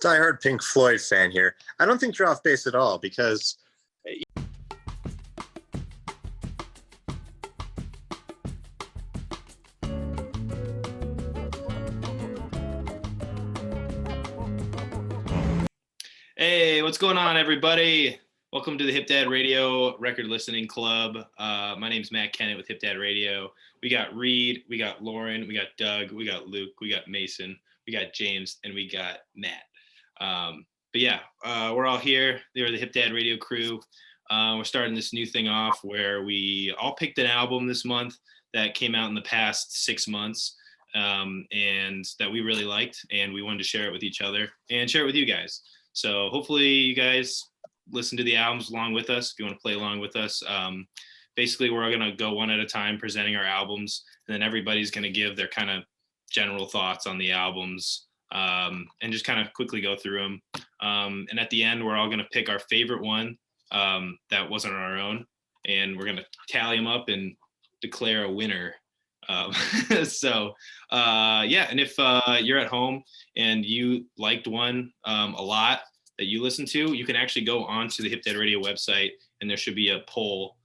diehard Pink Floyd fan here. I don't think you're off base at all because Hey, what's going on, everybody? Welcome to the Hip Dad Radio Record Listening Club. My name's Matt Kennett with Hip Dad Radio. We got Reed, we got Lauren, we got Doug, we got Luke, we got Mason, we got James, and we got Matt. We're all here. They're the Hip Dad Radio crew. We're starting this new thing off where we all picked an album this month that came out in the past 6 months and that we really liked, and we wanted to share it with each other and share it with you guys. So hopefully you guys listen to the albums along with us if you want to play along with us. Basically, we're going to go one at a time presenting our albums, and then everybody's going to give their kind of general thoughts on the albums and just kind of quickly go through them. And at the end, we're all going to pick our favorite one that wasn't our own, and we're going to tally them up and declare a winner. And if you're at home and you liked one a lot that you listen to, you can actually go onto the Hip Dad Radio website, and there should be a poll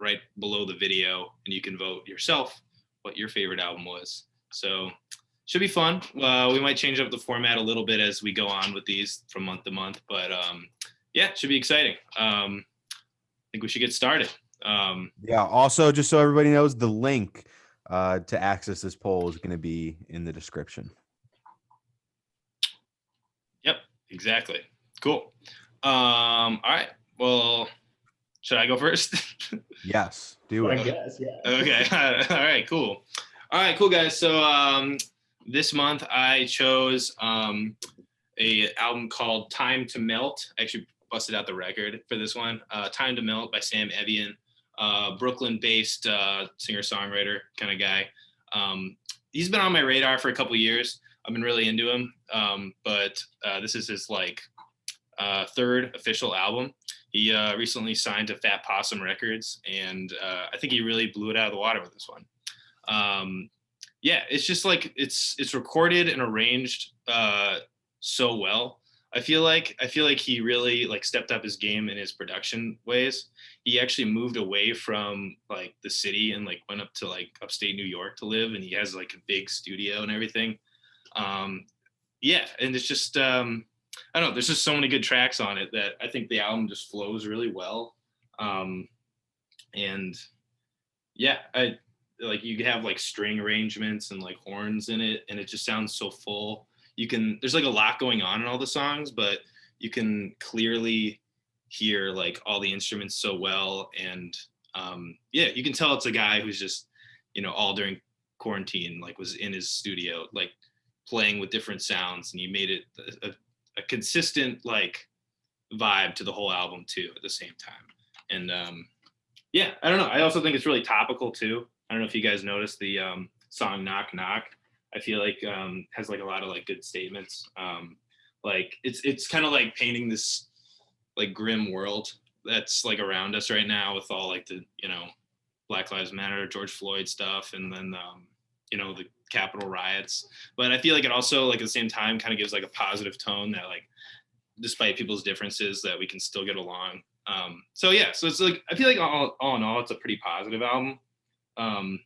right below the video, and you can vote yourself what your favorite album was. So should be fun. We might change up the format a little bit as we go on with these from month to month, but it should be exciting. I think we should get started. Also, just so everybody knows, the link to access this poll is going to be in the description. Yep, exactly. Cool. All right. Well, should I go first? Yes, do it. I guess, yeah. Okay. All right, cool. All right, cool, guys. So this month I chose a album called Time to Melt. I actually busted out the record for this one. Time to Melt by Sam Evian. Brooklyn-based singer-songwriter kind of guy. He's been on my radar for a couple years. I've been really into him, but this is his third official album. He recently signed to Fat Possum Records, and I think he really blew it out of the water with this one. It's just it's recorded and arranged so well. I feel like he really stepped up his game in his production ways. He actually moved away from the city and went up to upstate New York to live, and he has a big studio and everything. And it's just I don't know, there's just so many good tracks on it that I think the album just flows really well. You have string arrangements and horns in it, and it just sounds so full. There's a lot going on in all the songs, but you can clearly hear all the instruments so well. And you can tell it's a guy who's just, all during quarantine, was in his studio, playing with different sounds, and he made it a consistent vibe to the whole album too at the same time. And I don't know. I also think it's really topical too. I don't know if you guys noticed the song Knock Knock. I feel has a lot of good statements. It's kind of painting this grim world that's around us right now with all the Black Lives Matter, George Floyd stuff, and then the Capitol riots. But I feel it also at the same time kind of gives a positive tone that despite people's differences that we can still get along. So it's I feel all in all it's a pretty positive album. I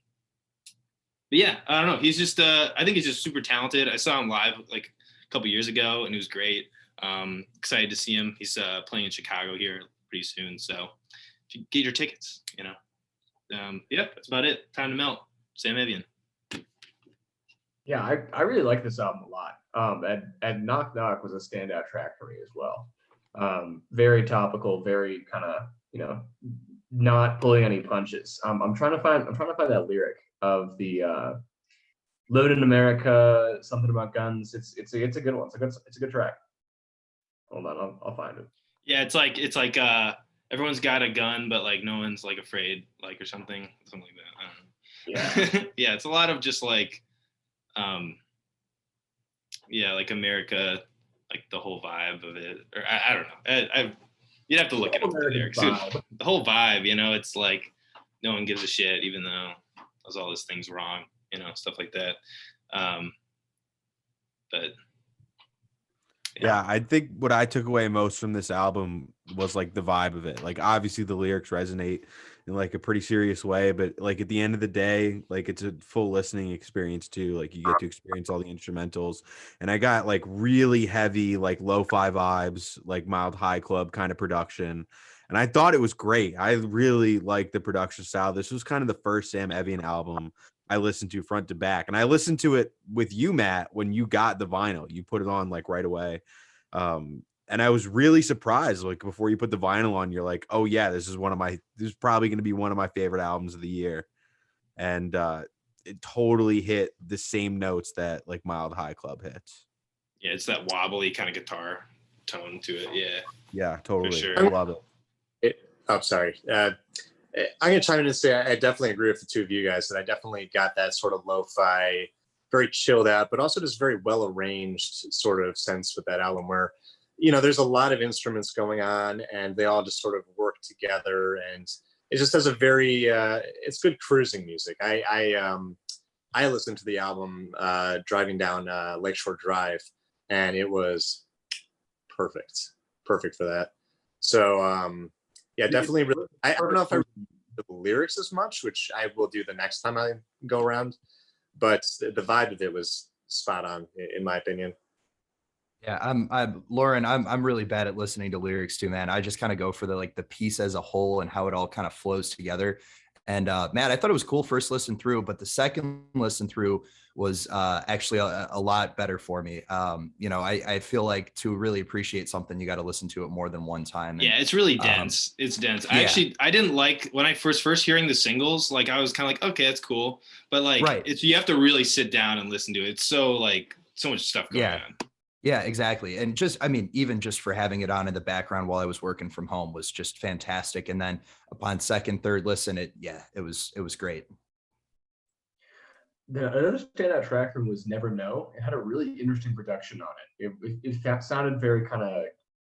don't know. He's just, I think he's just super talented. I saw him live a couple years ago, and it was great. Excited to see him. He's playing in Chicago here pretty soon. So if you get your tickets, that's about it. Time to Melt. Sam Evian. Yeah, I really like this album a lot. And Knock Knock was a standout track for me as well. Very topical, very kind of, not pulling any punches. I'm trying to find that lyric of the Load in America, something about guns. It's a good one. It's a good track. Hold on, I'll find it. Yeah, it's everyone's got a gun, but no one's afraid, or something like that. I don't know. Yeah. Yeah, it's a lot of just America, the whole vibe of it. Or I don't know. You'd have to look it up there. The whole vibe, it's no one gives a shit, even though does all these things wrong, stuff like that. But Yeah, I think what I took away most from this album was like the vibe of it. Like obviously the lyrics resonate in like a pretty serious way, but like at the end of the day, like it's a full listening experience too. Like you get to experience all the instrumentals. And I got like really heavy, like lo-fi vibes, like mild high club kind of production. And I thought it was great. I really liked the production style. This was kind of the first Sam Evian album I listened to front to back. And I listened to it with you, Matt, when you got the vinyl. You put it on like right away. And I was really surprised, like before you put the vinyl on, you're like, oh yeah, this is probably going to be one of my favorite albums of the year. And it totally hit the same notes that like Mild High Club hits. Yeah, it's that wobbly kind of guitar tone to it. Yeah. Yeah, totally. sure. I love it. Oh, sorry. I'm going to chime in and say I definitely agree with the two of you guys that I definitely got that sort of lo-fi, very chilled out, but also just very well arranged sort of sense with that album where, you know, there's a lot of instruments going on and they all just sort of work together, and it just has a very it's good cruising music. I listened to the album driving down Lakeshore Drive, and it was perfect for that. So yeah, definitely really, I don't know if I remember the lyrics as much, which I will do the next time I go around, but the vibe of it was spot on in my opinion. Yeah, I'm Lauren. I'm really bad at listening to lyrics too, man. I just kind of go for the piece as a whole and how it all kind of flows together. And Matt, I thought it was cool first listen through, but the second listen through was actually a lot better for me. You know, I feel like to really appreciate something, you got to listen to it more than one time. And, yeah, it's really dense. It's dense. Yeah. I didn't like when I first hearing the singles. Like I was kind of like, okay, that's cool, but like Right. you have to really sit down and listen to it. It's so like so much stuff going on. Yeah, exactly. And just, I mean, even just for having it on in the background while I was working from home was just fantastic. And then upon second, third listen, it was great. Another standout track from was Never Know. It had a really interesting production on it. It sounded very kind of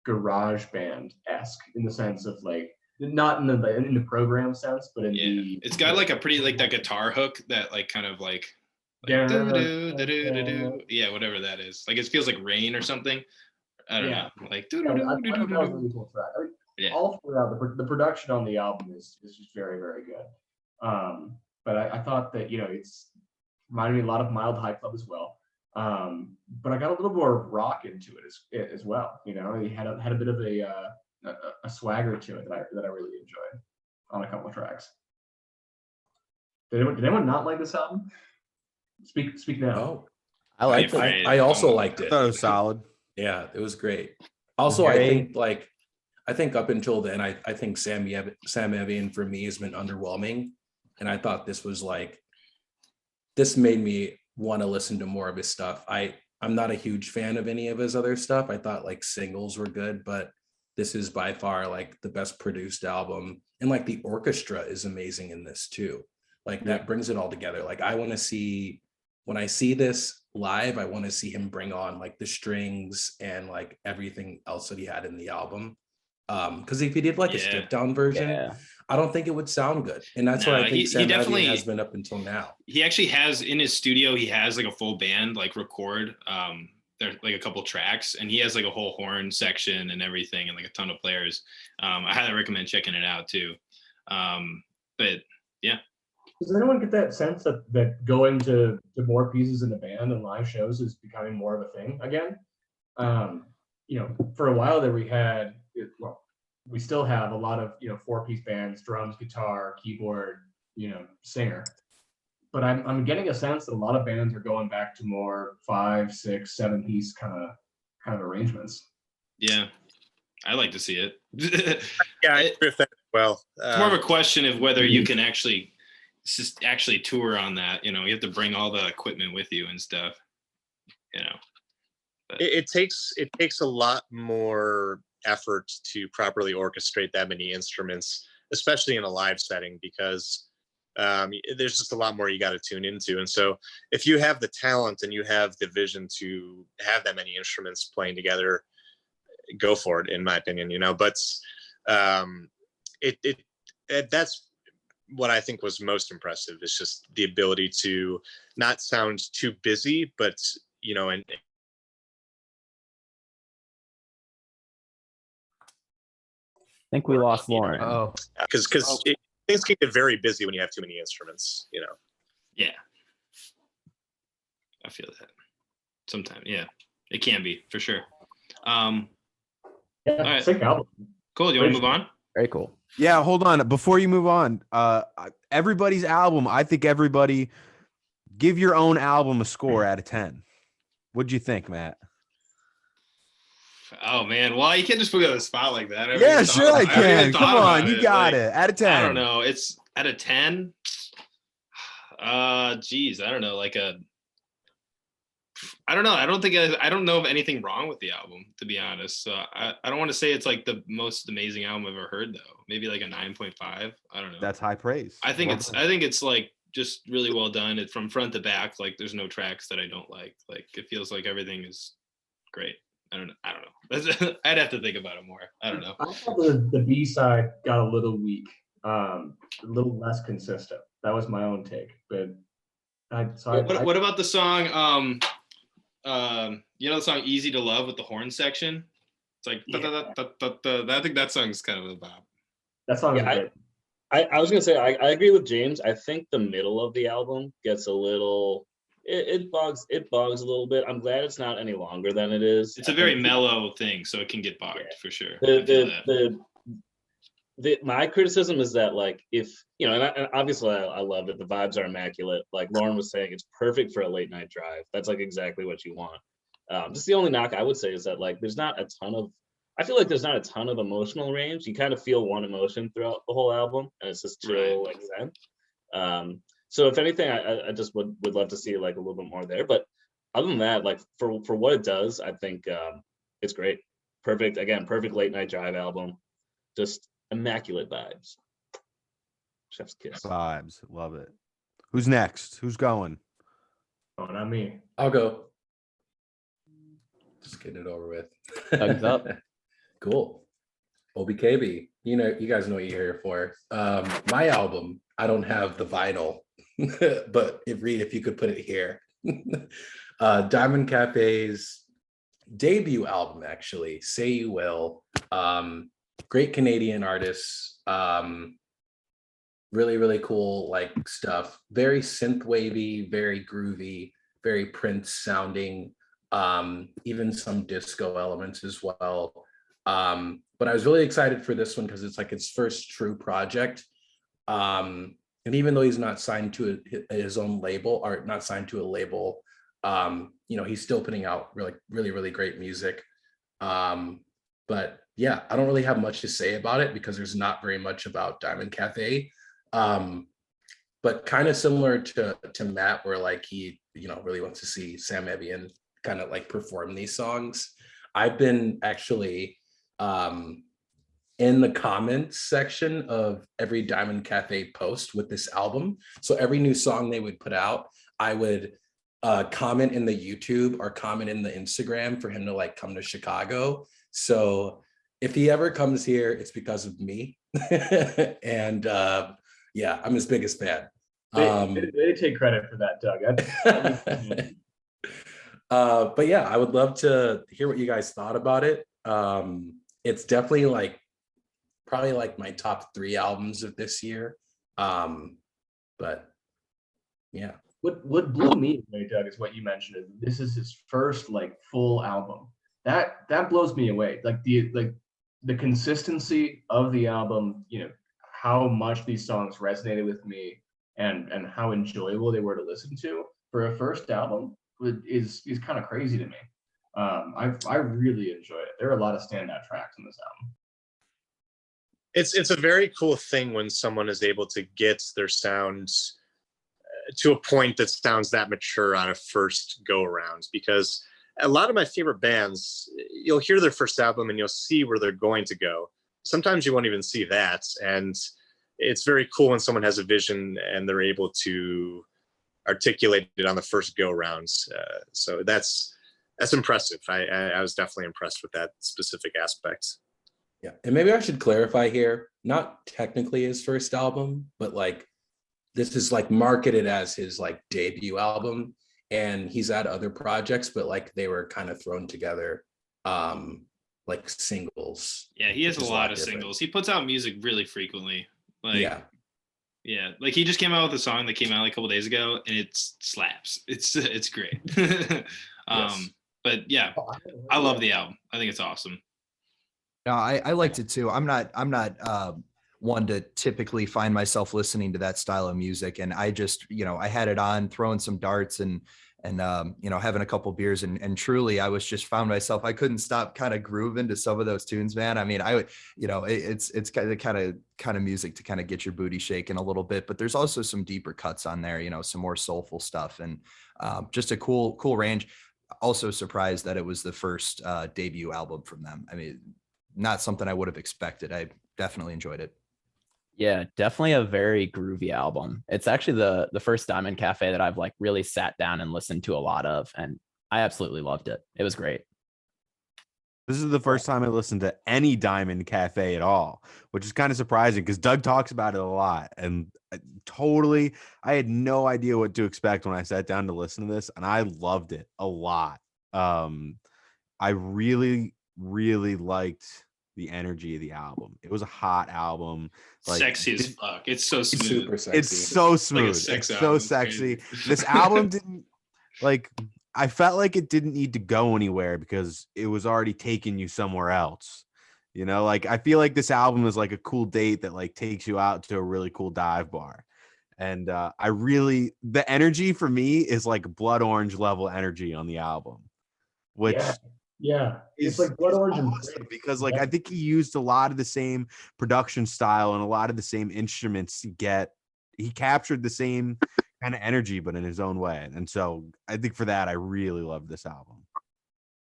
garage band-esque in the sense of like, not in the program sense, but in the... It's got like a pretty, like that guitar hook that like kind of like yeah, whatever that is. Like it feels like rain or something. I don't know. Like that was a really cool track. I mean, yeah. all throughout the production on the album is just very, very good. But I thought that, you know, it's reminded me a lot of Mild High Club as well. But I got a little more rock into it as well. You know, he had a bit of a swagger to it that I really enjoyed on a couple of tracks. Did anyone not like this album? Speak now. Oh, I liked it. I also liked it. I thought it was solid. Yeah, it was great. Also, I think up until then, I think Sam Evian for me has been underwhelming, and I thought this made me want to listen to more of his stuff. I'm not a huge fan of any of his other stuff. I thought like singles were good, but this is by far like the best produced album, and like the orchestra is amazing in this too. Like that brings it all together. Like when I see this live, I want to see him bring on like the strings and like everything else that he had in the album. Because if he did like a stripped down version, I don't think it would sound good. And that's what I think Sam definitely has been up until now. He actually has in his studio, he has like a full band like record. There's like a couple tracks, and he has like a whole horn section and everything, and like a ton of players. I highly recommend checking it out too. But yeah. Does anyone get that sense that going to more pieces in the band and live shows is becoming more of a thing again? You know, for a while there we still have a lot of, you know, 4-piece bands, drums, guitar, keyboard, you know, singer. But I'm getting a sense that a lot of bands are going back to more 5, 6, 7-piece kind of arrangements. Yeah, I like to see it. Yeah, I agree with that as well. It's more of a question of whether you can actually tour on that. You know, you have to bring all the equipment with you and stuff, you know. But it takes a lot more effort to properly orchestrate that many instruments, especially in a live setting, because there's just a lot more you got to tune into. And so if you have the talent and you have the vision to have that many instruments playing together, go for it, in my opinion, you know. But that's what I think was most impressive, is just the ability to not sound too busy, but, you know, and think we lost Lauren. Oh, Because things can get very busy when you have too many instruments, you know. Yeah. I feel that. Sometimes, yeah. It can be, for sure. Yeah, all right. sick album. Cool. Do you want to move on? Very cool. Yeah, hold on. Before you move on, everybody's album, I think everybody give your own album a score out of 10. What'd you think, Matt? Oh man, well, you can't just put me on the spot like that. Yeah, sure I can. Come on, you got it. Out of 10. I don't know. It's out of 10. Geez, I don't know. I don't know. I don't know of anything wrong with the album, to be honest. So I don't want to say it's like the most amazing album I've ever heard, though. Maybe like a 9.5. I don't know. That's high praise. I think it's like just really well done. It's from front to back. Like there's no tracks that I don't like. Like it feels like everything is great. I don't know. I'd have to think about it more. I don't know. I thought the B side got a little weak, a little less consistent. That was my own take. But what about the song? You know the song "Easy to Love" with the horn section? It's like I think that song's kind of a bop. That song is great. I was gonna say I agree with James. I think the middle of the album gets a little it bogs a little bit. I'm glad it's not any longer than it is. It's a very mellow thing, so it can get bogged for sure. My criticism is that like if you know, and obviously I loved it. The vibes are immaculate. Like Lauren was saying, it's perfect for a late night drive. That's like exactly what you want. Just the only knock I would say is that like I feel like there's not a ton of emotional range. You kind of feel one emotion throughout the whole album, and it's just chill, like zen. So if anything, I just would love to see like a little bit more there. But other than that, like for what it does, I think it's great. Perfect late night drive album. Just immaculate vibes. Chef's kiss. Vibes. Love it. Who's next? Who's going? Oh, not me. I'll go. Just getting it over with. Thumbs up. Cool. OBKB. You know, you guys know what you're here for. My album, I don't have the vinyl, but if you could put it here. Diamond Cafe's debut album, actually, Say You Will. Great Canadian artists. Really, really cool like stuff. Very synth wavy, very groovy, very Prince sounding. Even some disco elements as well. But I was really excited for this one because it's like his first true project. And even though he's not signed to his own label, or not signed to a label, you know, he's still putting out really great music. But yeah, I don't really have much to say about it because there's not very much about Diamond Cafe. But kind of similar to Matt, where like he, you know, really wants to see Sam Evian kind of like perform these songs. I've been actually in the comments section of every Diamond Cafe post with this album. So every new song they would put out, I would comment in the YouTube or comment in the Instagram for him to like come to Chicago. So if he ever comes here, it's because of me. And yeah, I'm his biggest fan. They take credit for that, Doug. But yeah, I would love to hear what you guys thought about it. It's definitely like probably like my top 3 albums of this year. But yeah. What blew me away, Doug, is what you mentioned. Is this is his first like full album. That blows me away. Like the consistency of the album, you know, how much these songs resonated with me and how enjoyable they were to listen to for a first album is kind of crazy to me. I really enjoy it. There are a lot of standout tracks in this album. It's a very cool thing when someone is able to get their sound to a point that sounds that mature on a first go around, because a lot of my favorite bands, you'll hear their first album and you'll see where they're going to go. Sometimes you won't even see that. And it's very cool when someone has a vision and they're able to articulate it on the first go rounds. So that's impressive. I was definitely impressed with that specific aspect. Yeah, and maybe I should clarify here, not technically his first album, but like this is like marketed as his like debut album, and he's had other projects, but like they were kind of thrown together like singles. Yeah, he has which a is lot of different. singles. He puts out music really frequently. Like, Yeah. yeah, like he just came out with a song that came out like a couple days ago, and it slaps. It's great. Yes. But yeah, I love the album. I think it's awesome. No, I liked it too. I'm not one to typically find myself listening to that style of music. And I just, I had it on, throwing some darts and having a couple beers, and truly I was just found myself, I couldn't stop kind of grooving to some of those tunes, man. I mean, I would, it's kind of music to kind of get your booty shaking a little bit, but there's also some deeper cuts on there, some more soulful stuff, and just a cool range. Also surprised that it was the first debut album from them. I mean, not something I would have expected. I definitely enjoyed it. Yeah, definitely a very groovy album. It's actually the first Diamond Cafe that I've like really sat down and listened to a lot of, and I absolutely loved it. It was great. This is the first time I listened to any Diamond Cafe at all, which is kind of surprising because Doug talks about it a lot, and I had no idea what to expect when I sat down to listen to this, and I loved it a lot. I really liked the energy of the album. It was a hot album, like sexy as fuck. It's so smooth. Super sexy. It's so smooth. Like sex it's so album. sexy. Crazy. This album didn't like. I felt like it didn't need to go anywhere because it was already taking you somewhere else. Like I feel like this album is like a cool date that like takes you out to a really cool dive bar. And the energy for me is like blood orange level energy on the album, which yeah. It's like blood orange and awesome because like I think he used a lot of the same production style and a lot of the same instruments he captured the same kind of energy, but in his own way. And so I think for that, I really love this album.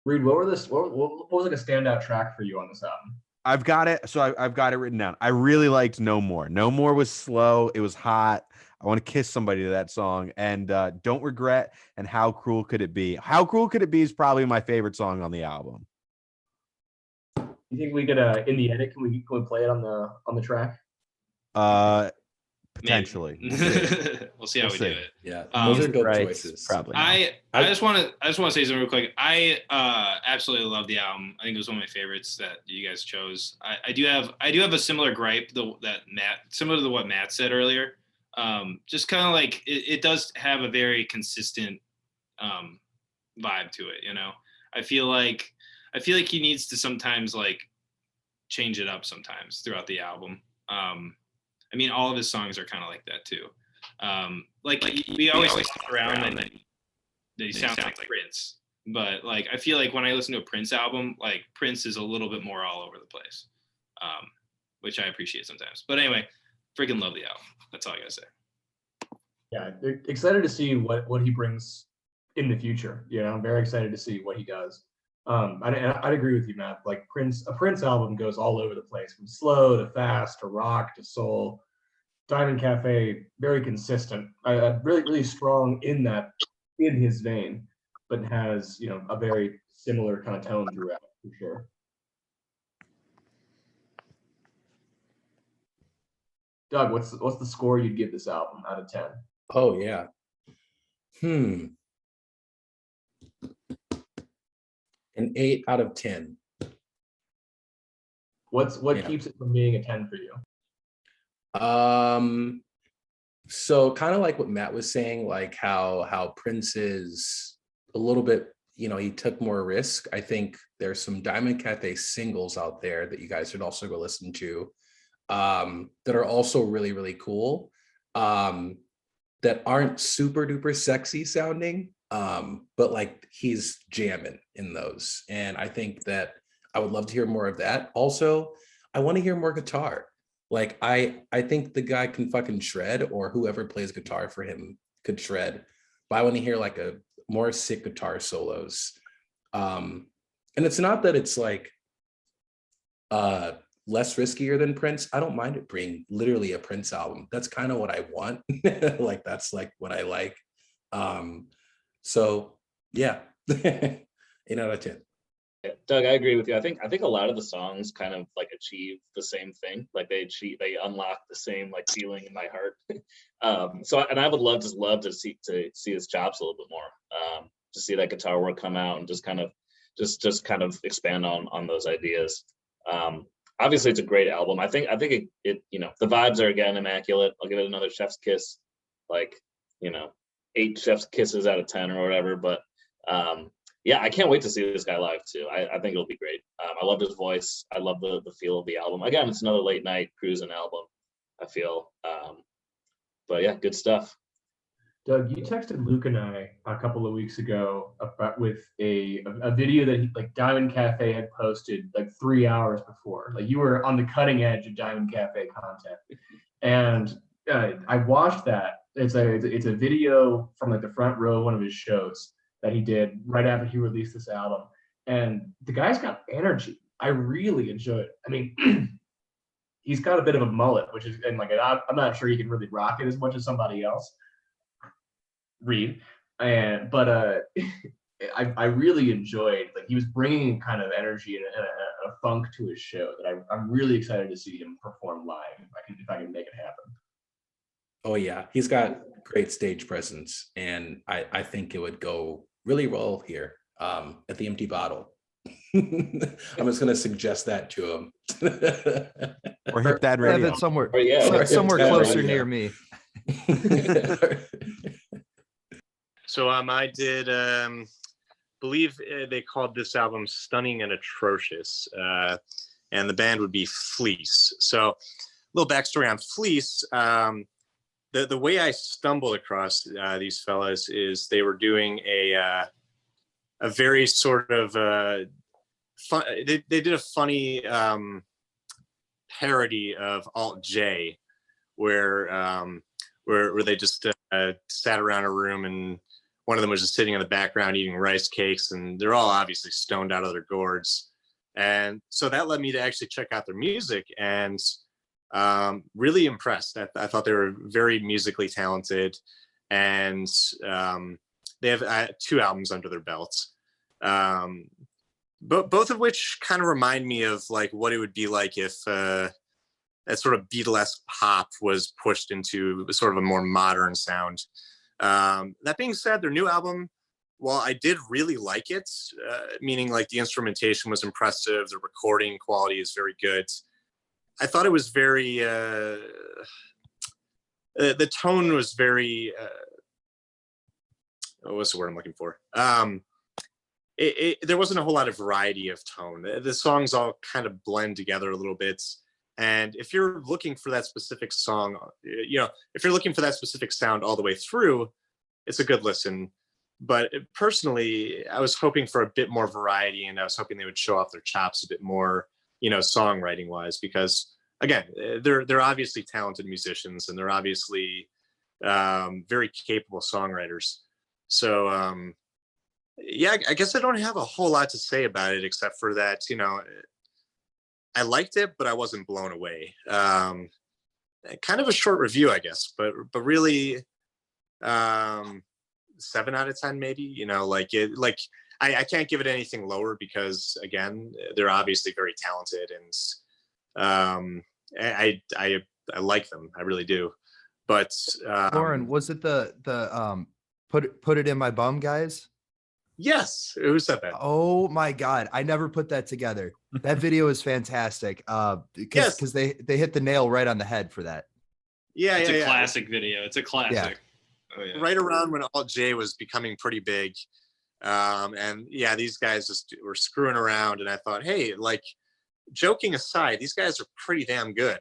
Reed, what was like a standout track for you on this album? I've got it. So I've got it written down. I really liked No More. No More was slow. It was hot. I want to kiss somebody to that song. And Don't Regret and How Cruel Could It Be? How Cruel Could It Be is probably my favorite song on the album. You think we could in the edit can we play it on the track? Potentially. We'll see how we do it. Yeah, those are good choices. Probably not. I just want to say something real quick. I absolutely love the album. I think it was one of my favorites that you guys chose. I do have a similar gripe similar to what Matt said earlier. Just kind of like it does have a very consistent vibe to it. I feel like he needs to sometimes like change it up sometimes throughout the album. I mean, all of his songs are kind of like that too. Like we always talk around that he sounds like Prince, but like I feel like when I listen to a Prince album, like Prince is a little bit more all over the place, which I appreciate sometimes. But anyway, freaking love the album. That's all I gotta say. Yeah, excited to see what he brings in the future. I'm very excited to see what he does. I'd agree with you, Matt. Like a Prince album goes all over the place, from slow to fast to rock to soul. Diamond Cafe, very consistent, really strong in his vein, but has a very similar kind of tone throughout for sure. Doug, what's the score you'd give this album out of 10? Oh yeah. An 8 out of 10. What keeps it from being a 10 for you? So kind of like what Matt was saying, like how Prince is a little bit, he took more risk. I think there's some Diamond Cafe singles out there that you guys should also go listen to, that are also really, really cool, that aren't super duper sexy sounding. But like he's jamming in those. And I think that I would love to hear more of that. Also, I want to hear more guitar. Like I think the guy can fucking shred, or whoever plays guitar for him could shred. But I want to hear like a more sick guitar solos. And it's not that it's like less riskier than Prince. I don't mind it being literally a Prince album. That's kind of what I want. Like that's like what I like. So yeah, 8 out of 10. Doug, I agree with you. I think a lot of the songs kind of like achieve the same thing. Like they unlock the same like feeling in my heart. So I would love to see his chops a little bit more. To see that guitar work come out and just kind of just kind of expand on those ideas. Obviously, it's a great album. I think it you know, the vibes are again immaculate. I'll give it another chef's kiss, like, you know, 8 chef's kisses out of 10 or whatever. But yeah, I can't wait to see this guy live too. I think it'll be great. I love his voice. I love the feel of the album. Again, it's another late night cruising album, I feel. But yeah, good stuff. Doug, you texted Luke and I a couple of weeks ago about with a video that like Diamond Cafe had posted like 3 hours before. Like you were on the cutting edge of Diamond Cafe content, and I watched that. It's a video from like the front row of one of his shows that he did right after he released this album, and the guy's got energy. I really enjoy it. I mean, he's got a bit of a mullet, which is, and like I'm not sure he can really rock it as much as somebody else. Reed, but I really enjoyed, like, he was bringing kind of energy and a funk to his show that I'm really excited to see him perform live if I can make it happen. Oh yeah, he's got great stage presence, and I think it would go really well here at the Empty Bottle. I'm just gonna suggest that to him. Or Hip Dad Radio. Have it somewhere, Yeah, somewhere closer near me. So I did believe they called this album Stunning and Atrocious, and the band would be Fleece. So a little backstory on Fleece. The way I stumbled across these fellas is they were doing a very sort of fun. They did a funny parody of Alt J, where they just sat around a room, and one of them was just sitting in the background eating rice cakes, and they're all obviously stoned out of their gourds. And so that led me to actually check out their music, and really impressed. I thought they were very musically talented, and they have 2 albums under their belts, both of which kind of remind me of like what it would be like if that sort of Beatlesque pop was pushed into sort of a more modern sound. That being said, their new album, while I did really like it, meaning like the instrumentation was impressive, the recording quality is very good, I thought it was very, the tone was very, what's the word I'm looking for? There wasn't a whole lot of variety of tone. The songs all kind of blend together a little bit. And if you're looking for that specific song, you know, if you're looking for that specific sound all the way through, it's a good listen. But personally, I was hoping for a bit more variety, and I was hoping they would show off their chops a bit more, you know, songwriting wise, because again, they're obviously talented musicians, and they're obviously very capable songwriters. So yeah, I guess I don't have a whole lot to say about it, except for that, you know, I liked it, but I wasn't blown away. Kind of a short review, I guess, but really 7 out of 10, maybe. You know, like I can't give it anything lower because, again, they're obviously very talented, and I like them, I really do. But Lauren, was it the put it in my bum guys? Yes, who said that? Oh my God, I never put that together. That video is fantastic. Because they hit the nail right on the head for that. Yeah, it's a classic video. It's a classic. Yeah. Oh, yeah. Right around when Alt J was becoming pretty big, and yeah, these guys just were screwing around, and I thought, hey, like, joking aside, these guys are pretty damn good.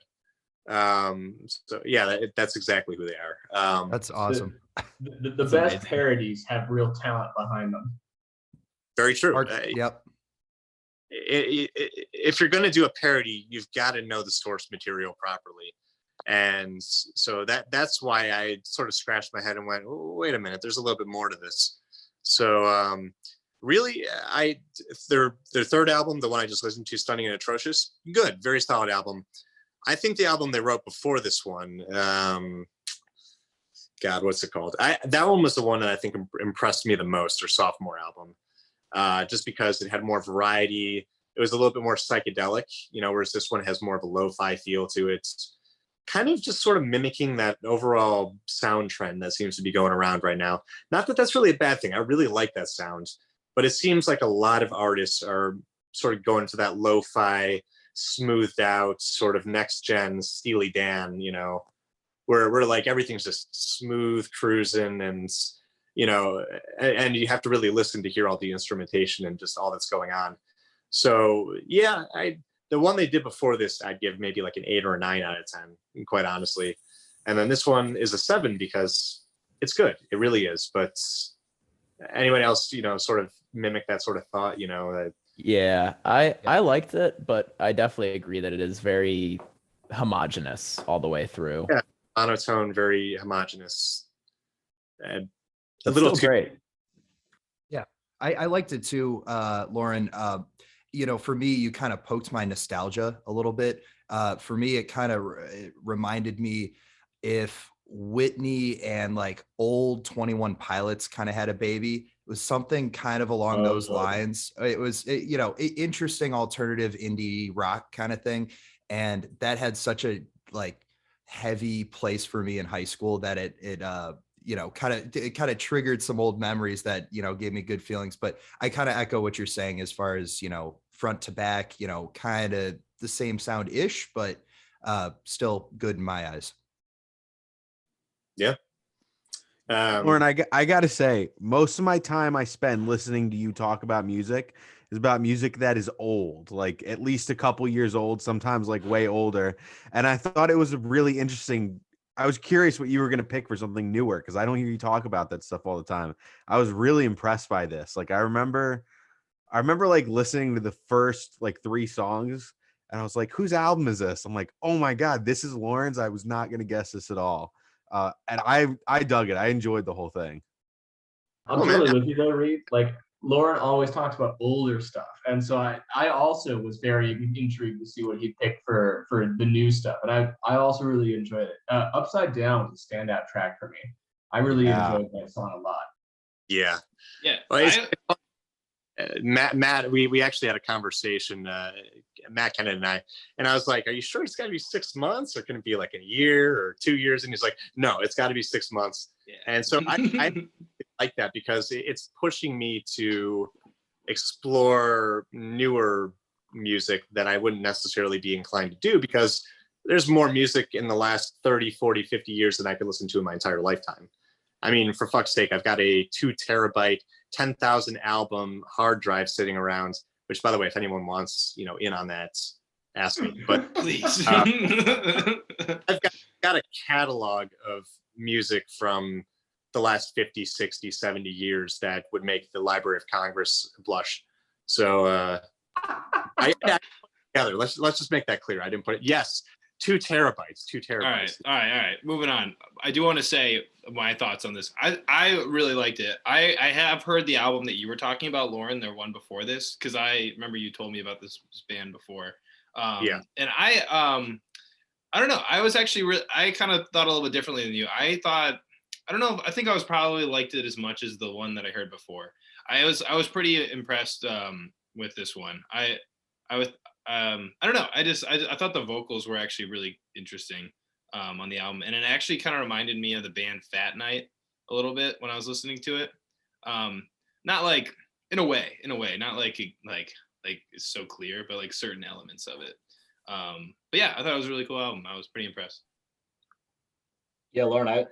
So yeah, that's exactly who they are. That's awesome. The best amazing parodies have real talent behind them. Very true. Yep. If you're going to do a parody, you've got to know the source material properly. And so that's why I sort of scratched my head and went, oh, wait a minute, there's a little bit more to this. So really, their third album, the one I just listened to, Stunning and Atrocious, good, very solid album. I think the album they wrote before this one, God, what's it called? That one was the one that I think impressed me the most, their sophomore album, just because it had more variety. It was a little bit more psychedelic, you know, whereas this one has more of a lo-fi feel to it. Kind of just sort of mimicking that overall sound trend that seems to be going around right now. Not that that's really a bad thing. I really like that sound, but it seems like a lot of artists are sort of going to that lo-fi, smoothed out, sort of next gen Steely Dan, you know, where like everything's just smooth cruising, and and you have to really listen to hear all the instrumentation and just all that's going on. So yeah, the one they did before this, I'd give maybe like an 8 or a 9 out of 10, quite honestly. And then this one is a 7 because it's good. It really is. But anyone else, sort of mimic that sort of thought, that Yeah, I liked it, but I definitely agree that it is very homogenous all the way through. Yeah, monotone, very homogenous. And a It's little still too great. Yeah, I liked it too, Lauren. For me, you kind of poked my nostalgia a little bit. For me, it kind of reminded me if Whitney and like old 21 Pilots kind of had a baby. It was something kind of along those lines. It was, interesting alternative indie rock kind of thing. And that had such a like heavy place for me in high school that it kind of triggered some old memories that, gave me good feelings. But I kind of echo what you're saying as far as, front to back, kind of the same sound ish, but still good in my eyes. Yeah. Lauren, I got to say, most of my time I spend listening to you talk about music is about music that is old, like at least a couple years old, sometimes like way older. And I thought it was a really interesting. I was curious what you were going to pick for something newer because I don't hear you talk about that stuff all the time. I was really impressed by this. Like I remember like listening to the first like 3 songs and I was like, whose album is this? I'm like, oh my God, this is Lauren's. I was not going to guess this at all. And I dug it. I enjoyed the whole thing. I'm totally with you though, Reed. Like Lauren always talks about older stuff. And so I also was very intrigued to see what he picked for the new stuff. And I also really enjoyed it. Upside Down was a standout track for me. I really enjoyed that song a lot. Yeah. Yeah. Well, Matt, we actually had a conversation, Matt Kennedy and I was like, are you sure it's got to be 6 months or can it be like a year or 2 years? And he's like, no, it's got to be 6 months. Yeah. And so I like that because it's pushing me to explore newer music that I wouldn't necessarily be inclined to do because there's more music in the last 30, 40, 50 years than I could listen to in my entire lifetime. I mean, for fuck's sake, I've got a 2 terabyte, 10,000 album hard drive sitting around, which by the way, if anyone wants, in on that, ask me, but please. I've got a catalog of music from the last 50, 60, 70 years that would make the Library of Congress blush. So together, let's just make that clear. I didn't put it. Yes. 2 terabytes. All right. Moving on. I do want to say my thoughts on this. I really liked it. I have heard the album that you were talking about, Lauren, their one before this, because I remember you told me about this band before. Yeah. And I don't know. I was actually I kind of thought a little bit differently than you. I think I was probably liked it as much as the one that I heard before. I was pretty impressed with this one. I don't know. I thought the vocals were actually really interesting on the album, and it actually kind of reminded me of the band Fat Night a little bit when I was listening to it. Not like in a way, not like it's so clear, but like certain elements of it. But yeah, I thought it was a really cool album. I was pretty impressed. Yeah, Lauren,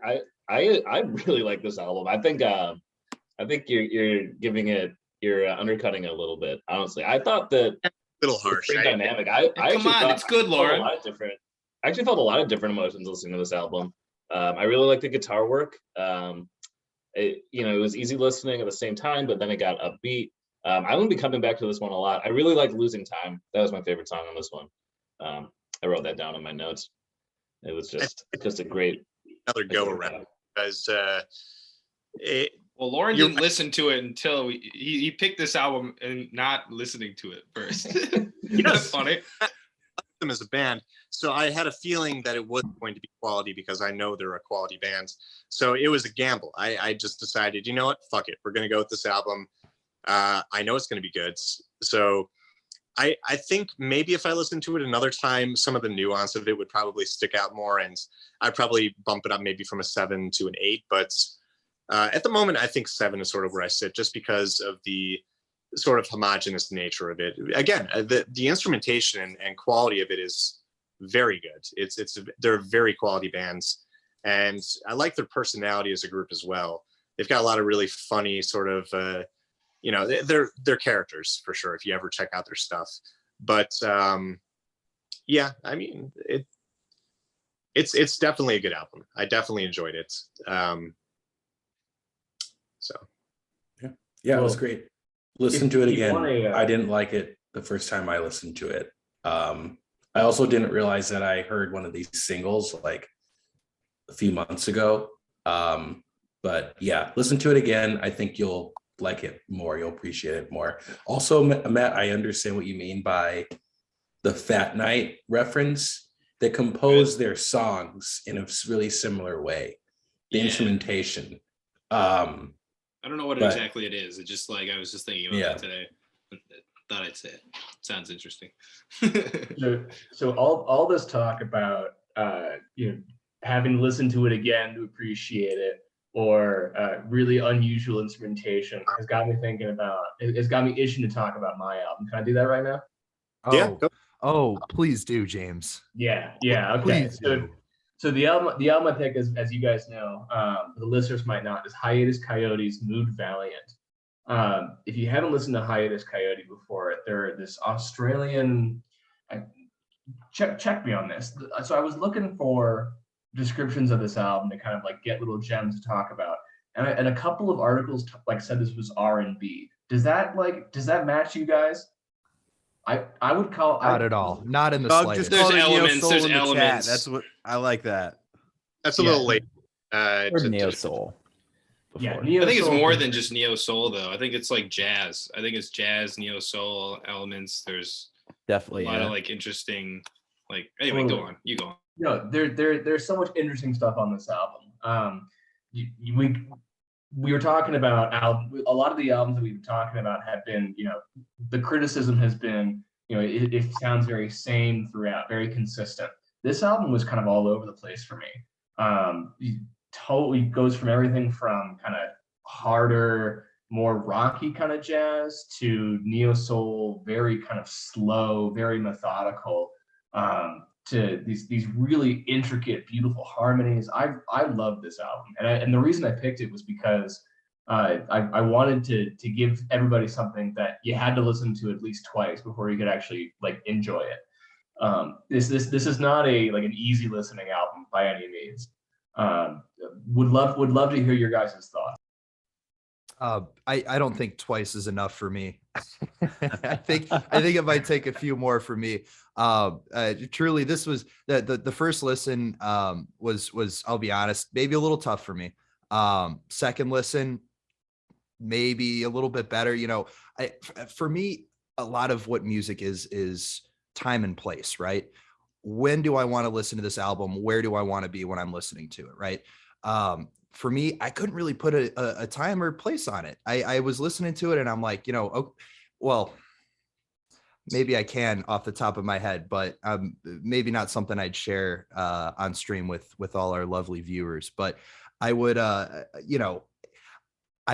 I really like this album. I think you're giving it, you're undercutting it a little bit. Honestly, I thought that. Little harsh. Pretty dynamic. I come on, it's good, Lauren. I actually felt a lot of different emotions listening to this album. I really liked the guitar work. It was easy listening at the same time, but then it got upbeat. I'm gonna be coming back to this one a lot. I really like Losing Time. That was my favorite song on this one. I wrote that down in my notes. It was just a great another go around because well, Lauren didn't listen to it until he picked this album and not listening to it first. That's funny. Them as a band, so I had a feeling that it was going to be quality because I know they're a quality band. So it was a gamble. I just decided, you know what, fuck it, we're gonna go with this album. I know it's gonna be good. So I think maybe if I listened to it another time, some of the nuance of it would probably stick out more, and I'd probably bump it up maybe from a 7 to an 8. But at the moment, I think 7 is sort of where I sit, just because of the sort of homogenous nature of it. Again, the instrumentation and quality of it is very good. They're very quality bands, and I like their personality as a group as well. They've got a lot of really funny sort of, they're characters for sure if you ever check out their stuff. But yeah, I mean, it's definitely a good album. I definitely enjoyed it. So yeah, it was great. Listen to it again. wanna, I didn't like it the first time I listened to it. I also didn't realize that I heard one of these singles like a few months ago. But yeah, listen to it again. I think you'll like it more. You'll appreciate it more. Also, Matt, I understand what you mean by the Fat Night reference. They compose their songs in a really similar way. The instrumentation. I don't know what exactly it is. It just like I was just thinking about that today. Thought I'd say it. Sounds interesting. So all this talk about having listened to it again to appreciate it, or really unusual instrumentation has got me thinking about. It's got me itching to talk about my album. Can I do that right now? Oh, please do, James. Yeah. Okay. Please do. So the album I pick is, as you guys know, the listeners might not, is Hiatus Kaiyote's Mood Valiant. If you haven't listened to Hiatus Kaiyote before, they're this Australian. Check me on this. So I was looking for descriptions of this album to kind of like get little gems to talk about, and a couple of articles said this was R&B. Does that match you guys? I would call not at all. Not in the Doug, slightest. just There's call it elements. Neo Soul There's in the chat. elements. That's what I like. That that's a little late. Or neo soul. Yeah, I think it's more than just neo soul though. I think it's like jazz. I think it's jazz, neo soul elements. There's Definitely a lot of like interesting, like anyway. Go on. You go on. No, there's so much interesting stuff on this album. We were talking about a lot of the albums that we've been talking about have been, the criticism has been, it sounds very same throughout, very consistent. This album was kind of all over the place for me. Totally goes from everything from kind of harder, more rocky kind of jazz to neo soul, very kind of slow, very methodical, to these really intricate, beautiful harmonies. I love this album, and the reason I picked it was because I wanted to give everybody something that you had to listen to at least twice before you could actually like enjoy it. This is not an easy listening album by any means. Would love to hear your guys' thoughts. I don't think twice is enough for me. I think it might take a few more for me. Truly, this was the first listen was I'll be honest, maybe a little tough for me. Second listen, maybe a little bit better. For me, a lot of what music is time and place, right? When do I want to listen to this album? Where do I want to be when I'm listening to it, right? For me, I couldn't really put a time or place on it. I was listening to it and I'm like, well, maybe I can off the top of my head, but maybe not something I'd share on stream with all our lovely viewers. But I would, I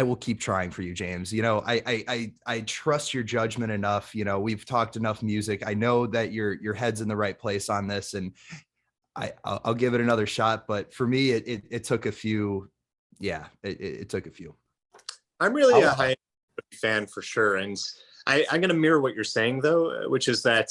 will keep trying for you, James. I trust your judgment enough. We've talked enough music. I know that your head's in the right place on this, and I'll give it another shot. But for me, it took a few. Yeah, it took a few. I'm really a high fan for sure, and I'm going to mirror what you're saying though, which is that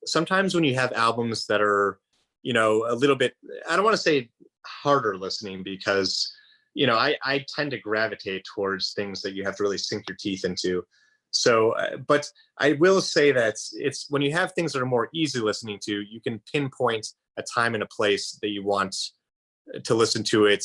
sometimes when you have albums that are, a little bit, I don't want to say harder listening because, I tend to gravitate towards things that you have to really sink your teeth into. So, but I will say that it's when you have things that are more easy listening to, you can pinpoint a time and a place that you want to listen to it,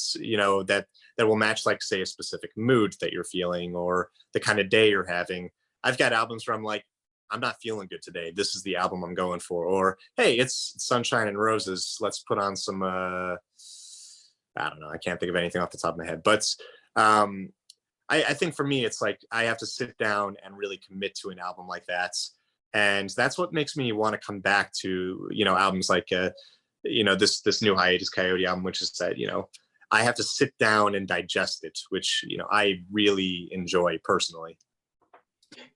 that will match, like, say, a specific mood that you're feeling or the kind of day you're having. I've got albums where I'm like, I'm not feeling good today. This is the album I'm going for. Or, hey, it's Sunshine and Roses. Let's put on some, I don't know. I can't think of anything off the top of my head. But I think for me, it's like I have to sit down and really commit to an album like that. And that's what makes me want to come back to, albums like, this new Hiatus Kaiyote album, which is that, I have to sit down and digest it, which, I really enjoy personally.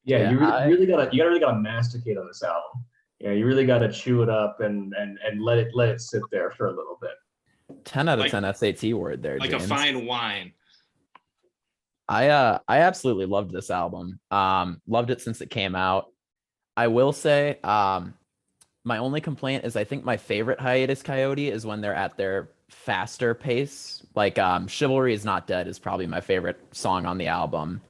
Yeah, Yeah, you really gotta masticate on this album. Yeah, you really gotta chew it up and let it sit there for a little bit. 10 out of Like- 10 SAT word there, Like James. a fine wine. I absolutely loved this album. Loved it since it came out. I will say, my only complaint is I think my favorite Hiatus Kaiyote is when they're at their faster pace. Like Chivalry is Not Dead is probably my favorite song on the album.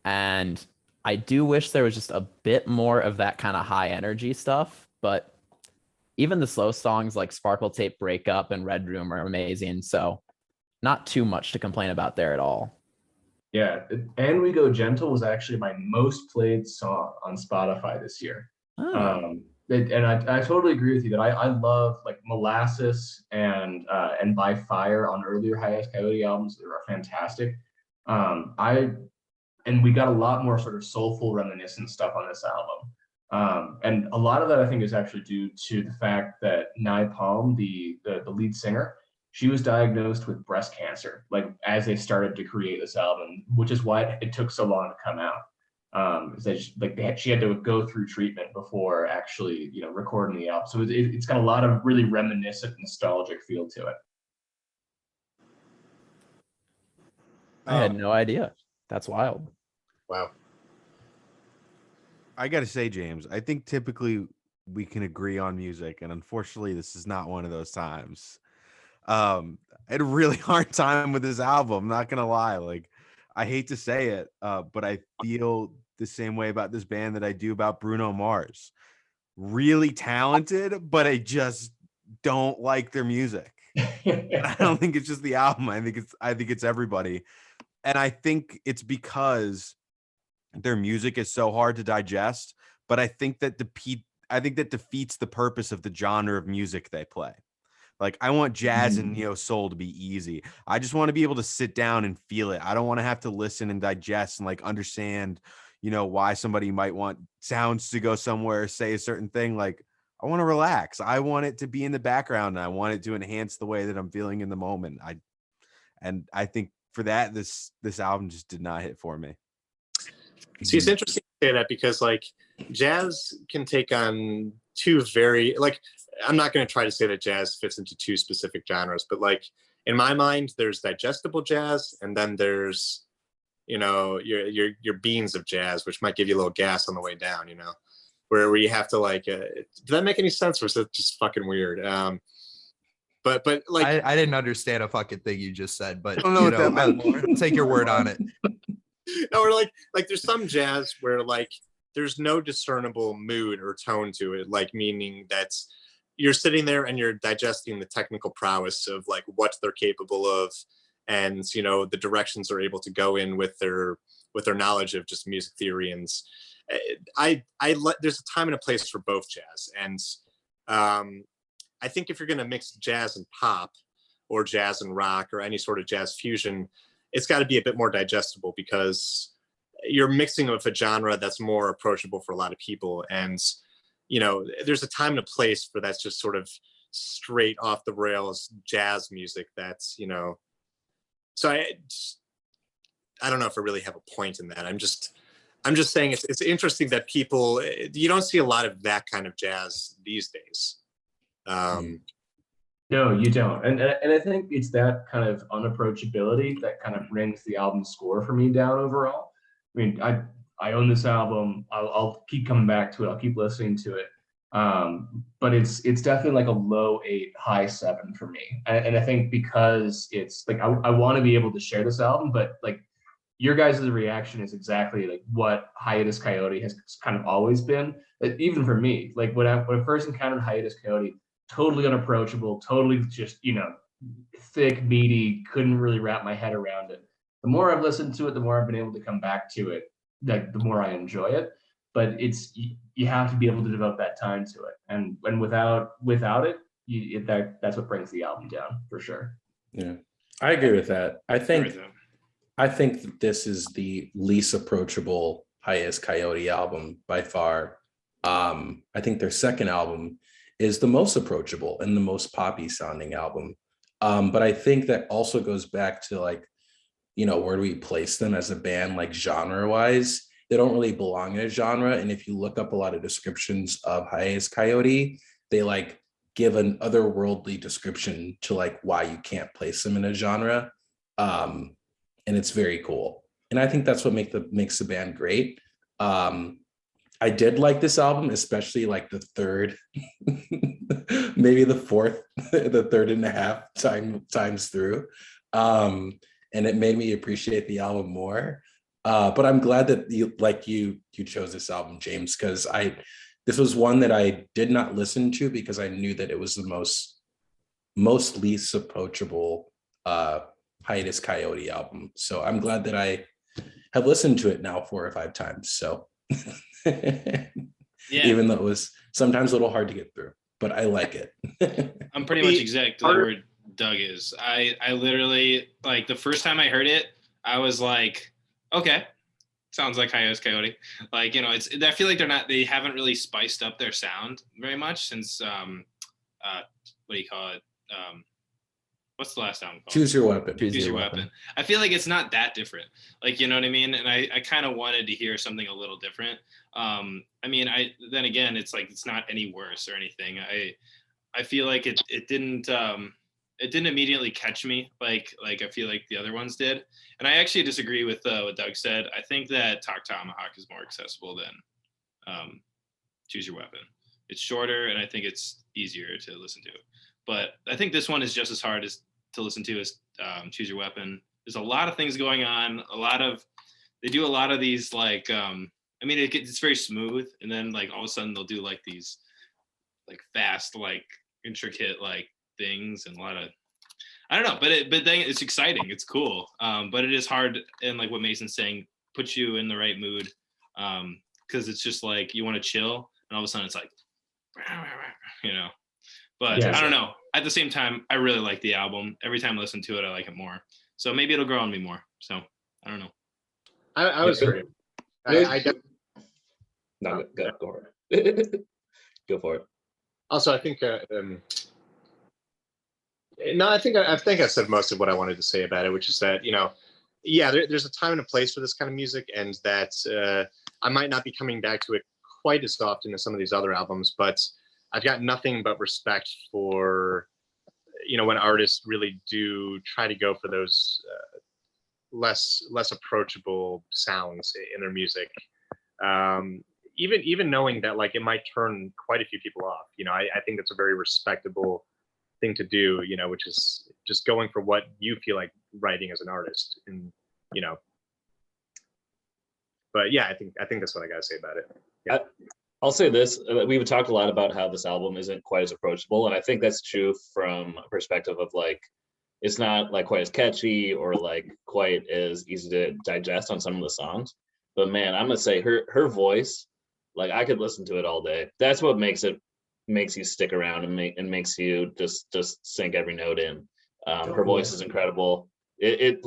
And I do wish there was just a bit more of that kind of high energy stuff, but even the slow songs like Sparkle Tape Breakup and Red Room are amazing. So not too much to complain about there at all. Yeah, And We Go Gentle was actually my most played song on Spotify this year. Oh. And I totally agree with you that I love like Molasses and By Fire on earlier Hiatus Kaiyote albums. They are fantastic. And we got a lot more sort of soulful, reminiscent stuff on this album. And a lot of that I think is actually due to the fact that Nai Palm, the lead singer, she was diagnosed with breast cancer, like as they started to create this album, which is why it took so long to come out. She had to go through treatment before actually, recording the album. So it's got a lot of really reminiscent, nostalgic feel to it. I had no idea. That's wild. Wow. I gotta say, James, I think typically we can agree on music, and unfortunately, this is not one of those times. I had a really hard time with this album, not gonna lie. Like, I hate to say it, but I feel the same way about this band that I do about Bruno Mars. Really talented, but I just don't like their music. I don't think it's just the album. I think it's everybody. And I think it's because their music is so hard to digest, but I think that defeats the purpose of the genre of music they play. Like, I want jazz and neo soul to be easy. I just want to be able to sit down and feel it. I don't want to have to listen and digest and like understand, why somebody might want sounds to go somewhere, say a certain thing. Like, I want to relax. I want it to be in the background, and I want it to enhance the way that I'm feeling in the moment. I think for that, this album just did not hit for me. See, it's interesting to say that because like jazz can take on two very I'm not going to try to say that jazz fits into two specific genres, but like in my mind, there's digestible jazz, and then there's your beans of jazz, which might give you a little gas on the way down. Where you have to like. Did that make any sense, or is it just fucking weird? But like I didn't understand a fucking thing you just said, but I don't know what that meant. I'll take your word on it. No, or like there's some jazz where like there's no discernible mood or tone to it, like meaning that you're sitting there and you're digesting the technical prowess of like what they're capable of, and the directions they're able to go in with their knowledge of just music theory. And there's a time and a place for both jazz, and I think if you're going to mix jazz and pop or jazz and rock or any sort of jazz fusion, it's got to be a bit more digestible because you're mixing with a genre that's more approachable for a lot of people. And, there's a time and a place for that's just sort of straight off the rails jazz music that's, so I don't know if I really have a point in that. I'm just saying it's interesting that you don't see a lot of that kind of jazz these days. No, you don't. And I think it's that kind of unapproachability that kind of brings the album score for me down overall. I mean, I own this album. I'll keep coming back to it. I'll keep listening to it. But it's definitely like a low 8, high 7 for me. And I think because it's like I want to be able to share this album, but like your guys' reaction is exactly like what Hiatus Kaiyote has kind of always been. Even for me, like when I first encountered Hiatus Kaiyote, totally unapproachable, totally just, thick, meaty, couldn't really wrap my head around it. The more I've listened to it, the more I've been able to come back to it, like the more I enjoy it. But you have to be able to devote that time to it. And without it, that's what brings the album down for sure. Yeah, I agree with that. I think that this is the least approachable Hiatus Kaiyote album by far. I think their second album is the most approachable and the most poppy sounding album. But I think that also goes back to like, where do we place them as a band, like genre wise? they don't really belong in a genre. And if you look up a lot of descriptions of Hiatus Kaiyote, they like give an otherworldly description to like why you can't place them in a genre. And it's very cool. And I think that's what makes the band great. I did like this album, especially like the third, maybe the fourth, the third and a half times through. And it made me appreciate the album more. But I'm glad that you chose this album, James, because this was one that I did not listen to because I knew that it was the most least approachable Hiatus Kaiyote album. So I'm glad that I have listened to it now 4 or 5 times. So even though it was sometimes a little hard to get through, but I like it. I'm pretty much exactly where Doug is. I literally, like, the first time I heard it, I was like, okay, sounds like Hiatus Kaiyote. Like, you know, I feel like they haven't really spiced up their sound very much since what do you call it? What's the last album called? Choose Your Weapon. Choose Your Weapon. I feel like it's not that different. Like, you know what I mean? And I kind of wanted to hear something a little different. I mean, then again, it's like, it's not any worse or anything. I feel like it didn't immediately catch me like I feel like the other ones did. And I actually disagree with what Doug said. I think that Talk Tomahawk is more accessible than Choose Your Weapon. It's shorter and I think it's easier to listen to. But I think this one is just as hard to listen to as Choose Your Weapon. There's a lot of things going on. They do a lot of these like, I mean, it's very smooth. And then like all of a sudden they'll do like these like fast, like intricate like things and a lot of, I don't know, but then it's exciting. It's cool. But it is hard. And like what Mason's saying, puts you in the right mood. Cause it's just like, you want to chill and all of a sudden it's like, you know, but I don't know. At the same time, I really like the album. Every time I listen to it, I like it more. So maybe it'll grow on me more. So I don't know. I was great. No, go for it. Go for it. Also, I think no, I think I said most of what I wanted to say about it, which is that, you know, yeah, there's a time and a place for this kind of music, and that I might not be coming back to it quite as often as some of these other albums, but I've got nothing but respect for, you know, when artists really do try to go for those less approachable sounds in their music. Even knowing that like it might turn quite a few people off, you know, I think that's a very respectable thing to do, you know, which is just going for what you feel like writing as an artist, and you know. But yeah, I think that's what I gotta say about it. Yeah. I'll say this: we've talked a lot about how this album isn't quite as approachable, and I think that's true from a perspective of like, it's not like quite as catchy or like quite as easy to digest on some of the songs. But man, I'm gonna say her voice, like I could listen to it all day. That's what makes you stick around and makes you just sink every note in. Her voice is incredible. It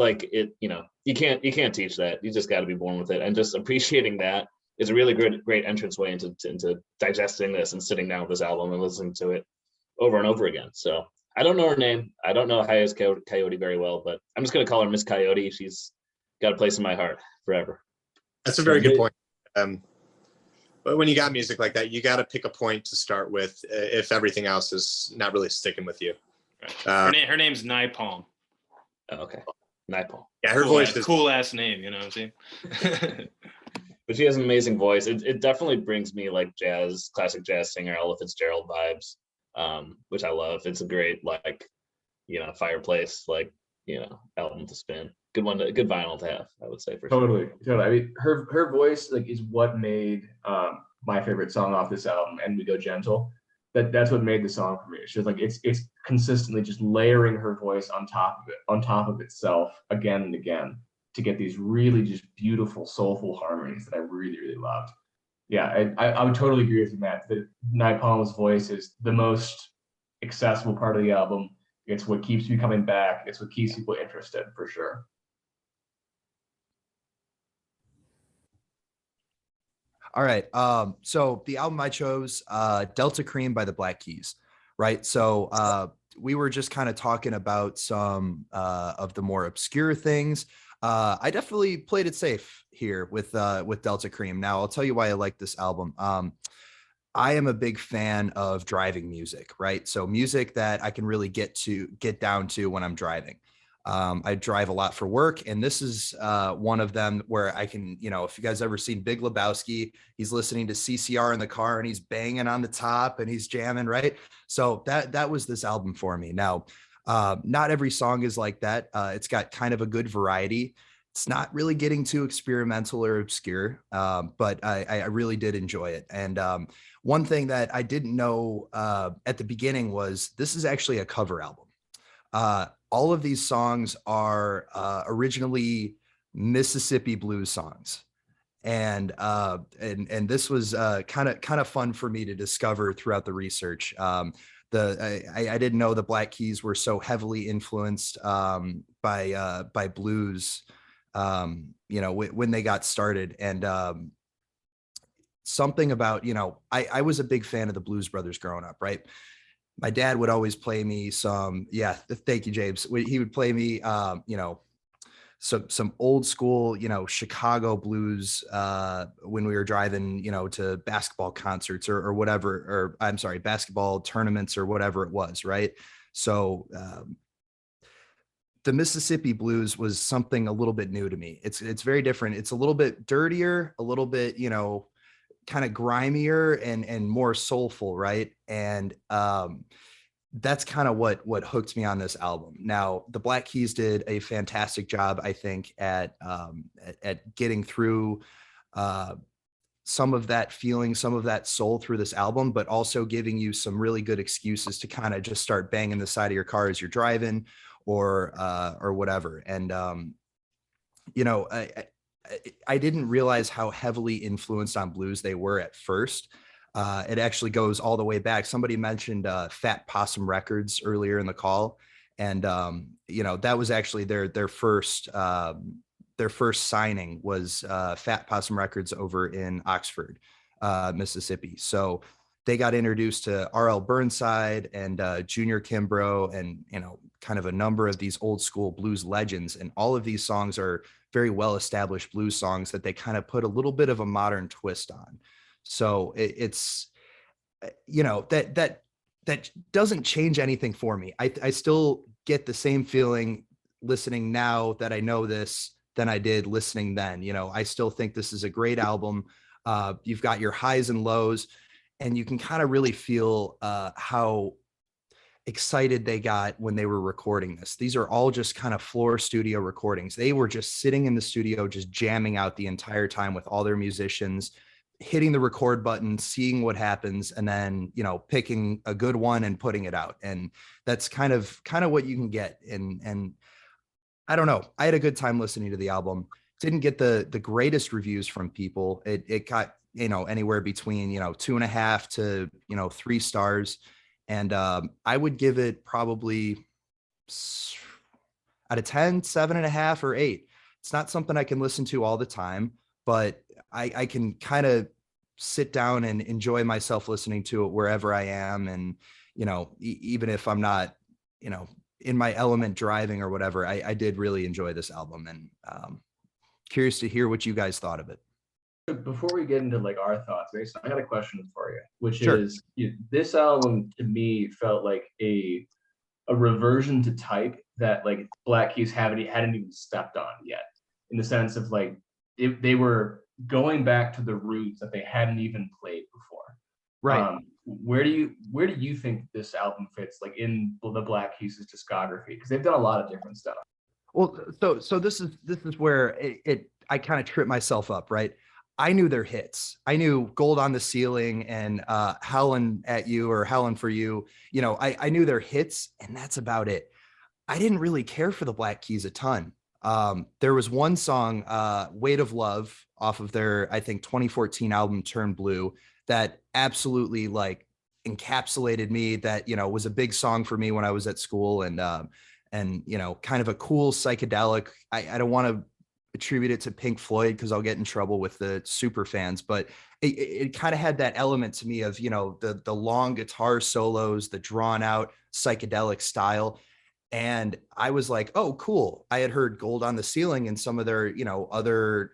you know, you can't teach that. You just got to be born with it, and just appreciating that is a really great entranceway into digesting this and sitting down with this album and listening to it over and over again. So I don't know her name. I don't know Hiatus Kaiyote very well, but I'm just gonna call her Miss Kaiyote. She's got a place in my heart forever. That's a very good point. But when you got music like that, you got to pick a point to start with if everything else is not really sticking with you. Her name's Napalm. Oh, okay, Napalm. Yeah, her voice is cool ass name. You know what I'm saying? But she has an amazing voice. It definitely brings me like classic jazz singer Ella Fitzgerald vibes, which I love. It's a great like, you know, fireplace like, you know, album to spin. Good vinyl to have, I would say, for Totally. I mean, her voice like is what made my favorite song off this album, "And We Go Gentle." That's what made the song for me. It's just like it's consistently just layering her voice on top of itself again and again to get these really just beautiful, soulful harmonies that I really, really loved. Yeah, I would totally agree with you, Matt, that Napalm's voice is the most accessible part of the album. It's what keeps you coming back. It's what keeps people interested, for sure. All right. So the album I chose, Delta Kream by the Black Keys, right? So we were just kind of talking about some of the more obscure things. I definitely played it safe here with Delta Kream. Now I'll tell you why I like this album. I am a big fan of driving music, right? So music that I can really get down to when I'm driving. I drive a lot for work, and this is one of them where I can, if you guys ever seen Big Lebowski, he's listening to CCR in the car and he's banging on the top and he's jamming, right? So that was this album for me. Now, not every song is like that. It's got kind of a good variety. It's not really getting too experimental or obscure, but I really did enjoy it. And one thing that I didn't know at the beginning was this is actually a cover album. All of these songs are originally Mississippi blues songs. And this was kind of fun for me to discover throughout the research. I didn't know the Black Keys were so heavily influenced by blues, when they got started. And something about, I was a big fan of the Blues Brothers growing up, right? My dad would always play me some, thank you, James. He would play me, some old school, Chicago blues when we were driving, to basketball concerts or whatever, or I'm sorry, basketball tournaments or whatever it was, right? So the Mississippi blues was something a little bit new to me. It's very different. It's a little bit dirtier, a little bit, kind of grimier and more soulful, right? And that's kind of what hooked me on this album. Now, the Black Keys did a fantastic job, I think, at getting through some of that feeling, some of that soul through this album, but also giving you some really good excuses to kind of just start banging the side of your car as you're driving or whatever. And I didn't realize how heavily influenced on blues they were at first. It actually goes all the way back. Somebody mentioned Fat Possum Records earlier in the call. And, that was actually their first signing was Fat Possum Records over in Oxford, Mississippi. So they got introduced to R.L. Burnside and Junior Kimbrough and, kind of a number of these old school blues legends. And all of these songs are very well-established blues songs that they kind of put a little bit of a modern twist on. So it's, that doesn't change anything for me. I still get the same feeling listening now that I know this than I did listening then. I still think this is a great album. You've got your highs and lows, and you can kind of really feel how excited they got when they were recording this. These are all just kind of floor studio recordings. They were just sitting in the studio, just jamming out the entire time with all their musicians, hitting the record button, seeing what happens, and then, picking a good one and putting it out. And that's kind of what you can get. And I don't know. I had a good time listening to the album. Didn't get the greatest reviews from people. It got, anywhere between, 2.5 to, 3 stars. And I would give it probably out of 10, 7.5 or 8. It's not something I can listen to all the time, but I can kind of sit down and enjoy myself listening to it wherever I am. And, even if I'm not, in my element driving or whatever, I did really enjoy this album, and curious to hear what you guys thought of it. Before we get into our thoughts, Mason, I got a question for you, which Sure. is this album to me felt like a reversion to type that Black Keys hadn't even stepped on yet, in the sense of they were going back to the roots that they hadn't even played before. Right. Where do you think this album fits in the Black Keys' discography? Because they've done a lot of different stuff. Well, so this is where I kind of trip myself up, right? I knew their hits. I knew Gold on the Ceiling and Howlin' at You or Howlin' for You. I knew their hits, and that's about it. I didn't really care for the Black Keys a ton. There was one song, Weight of Love, off of their, I think, 2014 album Turn Blue, that absolutely encapsulated me. That, was a big song for me when I was at school, and kind of a cool psychedelic. I don't want to attribute it to Pink Floyd because I'll get in trouble with the super fans, but it kind of had that element to me of, the long guitar solos, the drawn out psychedelic style. And I was like, oh, cool. I had heard Gold on the Ceiling and some of their, other